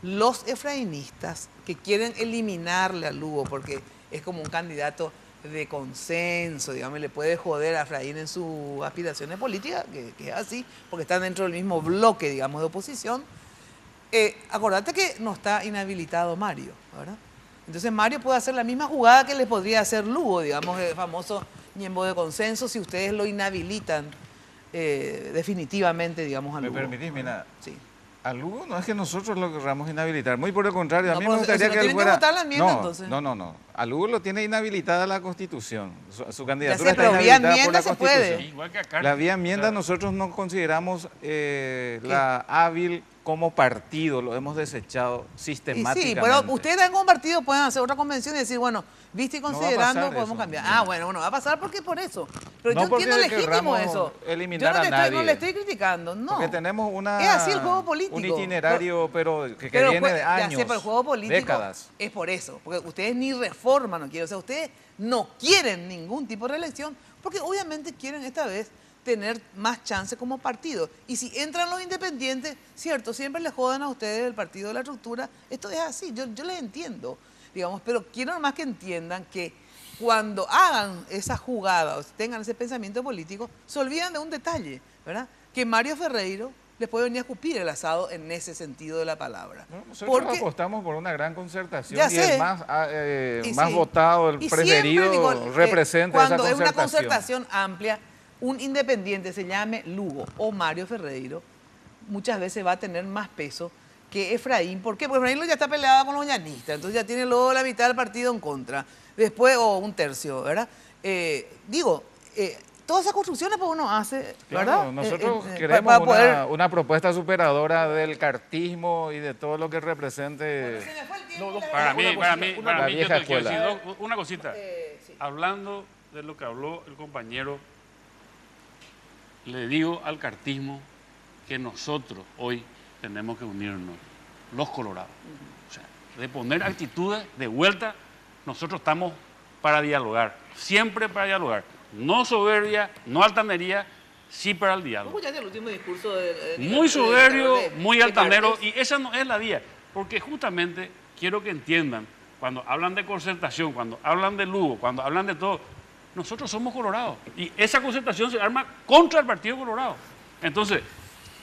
los efrainistas que quieren eliminarle a Lugo porque es como un candidato de consenso, digamos, y le puede joder a Efraín en sus aspiraciones políticas, que es así, porque están dentro del mismo bloque, digamos, de oposición. Acordate que no está inhabilitado Mario, ¿verdad? Entonces Mario puede hacer la misma jugada que le podría hacer Lugo, digamos, el famoso ñembo de consenso, si ustedes lo inhabilitan definitivamente, digamos, a Lugo. ¿Me permitís, Mina? Sí. A Lugo no es que nosotros lo querramos inhabilitar, muy por el contrario, a No, mí pero me gustaría no que él tienen que fuera... votar la enmienda, entonces. No. A Lugo lo tiene inhabilitada la Constitución. Su Ya candidatura sé, pero está vía inhabilitada por enmienda la se Constitución. puede. Igual que acá. La vía enmienda nosotros no consideramos la hábil como partido, lo hemos desechado Y sistemáticamente. sí, pero ustedes también como partido pueden hacer otra convención y decir, bueno, viste y va a considerando, pasar podemos eso. cambiar. Ah, bueno, va a pasar porque por eso. Pero No yo entiendo porque legítimo querramos eso. eliminar Yo a nadie. no le estoy criticando, no. Porque tenemos Es así el juego político. un itinerario, pero que Pero viene de ya años, sé, pero el juego político décadas. es por eso. Porque ustedes ni reforma no quieren. O sea, ustedes no quieren ningún tipo de reelección porque obviamente quieren esta vez tener más chance como partido. Y si entran los independientes, cierto, siempre les jodan a ustedes el partido de la estructura. Esto es así, yo les entiendo, digamos, pero quiero nomás que entiendan que cuando hagan esa jugada o tengan ese pensamiento político, se olvidan de un detalle, ¿verdad? Que Mario Ferreiro les puede venir a escupir el asado en ese sentido de la palabra. Nosotros apostamos por una gran concertación Ya y sé. el más Y más sí. votado, el Y preferido, siempre, Nicole, representa cuando esa es una concertación. concertación amplia, un independiente se llame Lugo o Mario Ferreiro, muchas veces va a tener más peso que Efraín. ¿Por qué? Porque Efraín ya está peleado con los llanistas, entonces ya tiene luego la mitad del partido en contra, después o un tercio, ¿verdad? Todas esas construcciones pues uno hace, ¿verdad? Claro, nosotros para queremos poder... una propuesta superadora del cartismo y de todo lo que represente Para mí, la yo vieja te quiero escuela. decir una cosita. Hablando de lo que habló el compañero, le digo al cartismo que nosotros hoy tenemos que unirnos, los colorados. O sea, de poner actitudes de vuelta, nosotros estamos para dialogar, siempre para dialogar. No soberbia, no altanería, sí para el diálogo. ¿Escuchaste el último discurso de Muy soberbio, muy de altanero, Cartes? y esa no es la vía, porque justamente quiero que entiendan, cuando hablan de concertación, cuando hablan de Lugo, cuando hablan de todo, nosotros somos colorados, y esa concertación se arma contra el Partido Colorado. Entonces,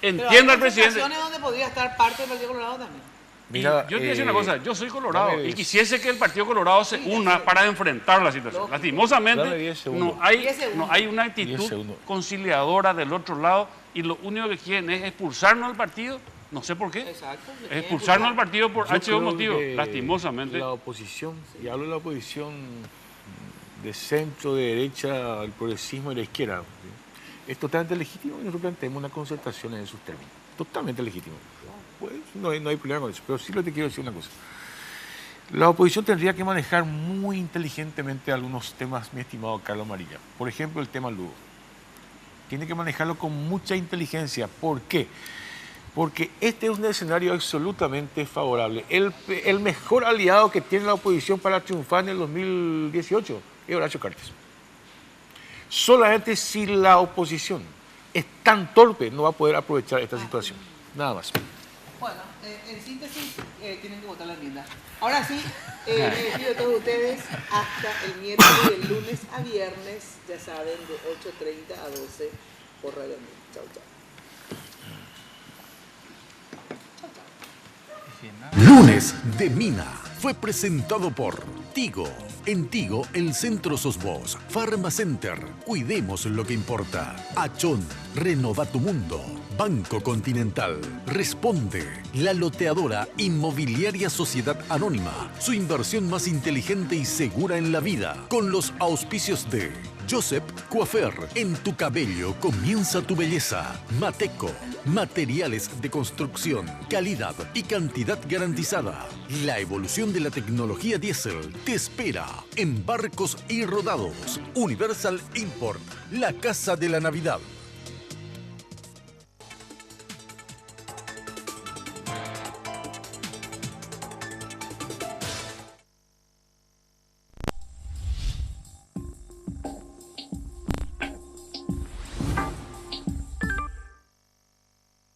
entienda el presidente. Pero hay concentraciones donde podría estar parte del Partido Colorado también. Mira, Yo te voy a decir una cosa, yo soy colorado dame y 10. quisiese que el Partido Colorado se una para enfrentar la situación. Dame Lastimosamente, 10 segundos. no hay 10 segundos. una 10 actitud segundos. conciliadora del otro lado y lo único que quieren es expulsarnos del partido, no sé por qué. Exacto. Expulsarnos del partido por Yo H o creo motivo, que lastimosamente. La oposición, y hablo de la oposición de centro, de derecha, el progresismo y la izquierda, ¿sí? Es totalmente legítimo que nosotros planteemos una concertación en esos términos. Totalmente legítimo. Pues, no hay problema con eso. Pero sí lo te quiero decir una cosa. La oposición tendría que manejar muy inteligentemente algunos temas, mi estimado Carlos Amarilla. Por ejemplo, el tema Lugo. Tiene que manejarlo con mucha inteligencia. ¿Por qué? Porque este es un escenario absolutamente favorable. El mejor aliado que tiene la oposición para triunfar en el 2018 es Horacio Cartes. Solamente si la oposición es tan torpe no va a poder aprovechar esta situación. Nada más. Bueno, en síntesis, tienen que votar la enmienda. Ahora sí, me despido de todos ustedes hasta el miércoles, del lunes a viernes, ya saben, de 8:30 a 12 por Radio Mil. Chau, chau. Lunes de Mina fue presentado por Tigo. En Tigo, el centro sos vos. Pharmacenter, cuidemos lo que importa. Achón, renova tu mundo. Banco Continental, Responde. La loteadora Inmobiliaria Sociedad Anónima. Su inversión más inteligente y segura en la vida. Con los auspicios de Joseph Coiffeur, en tu cabello comienza tu belleza. Mateco, materiales de construcción, calidad y cantidad garantizada. La evolución de la tecnología diésel te espera en Barcos y Rodados. Universal Import, la casa de la Navidad.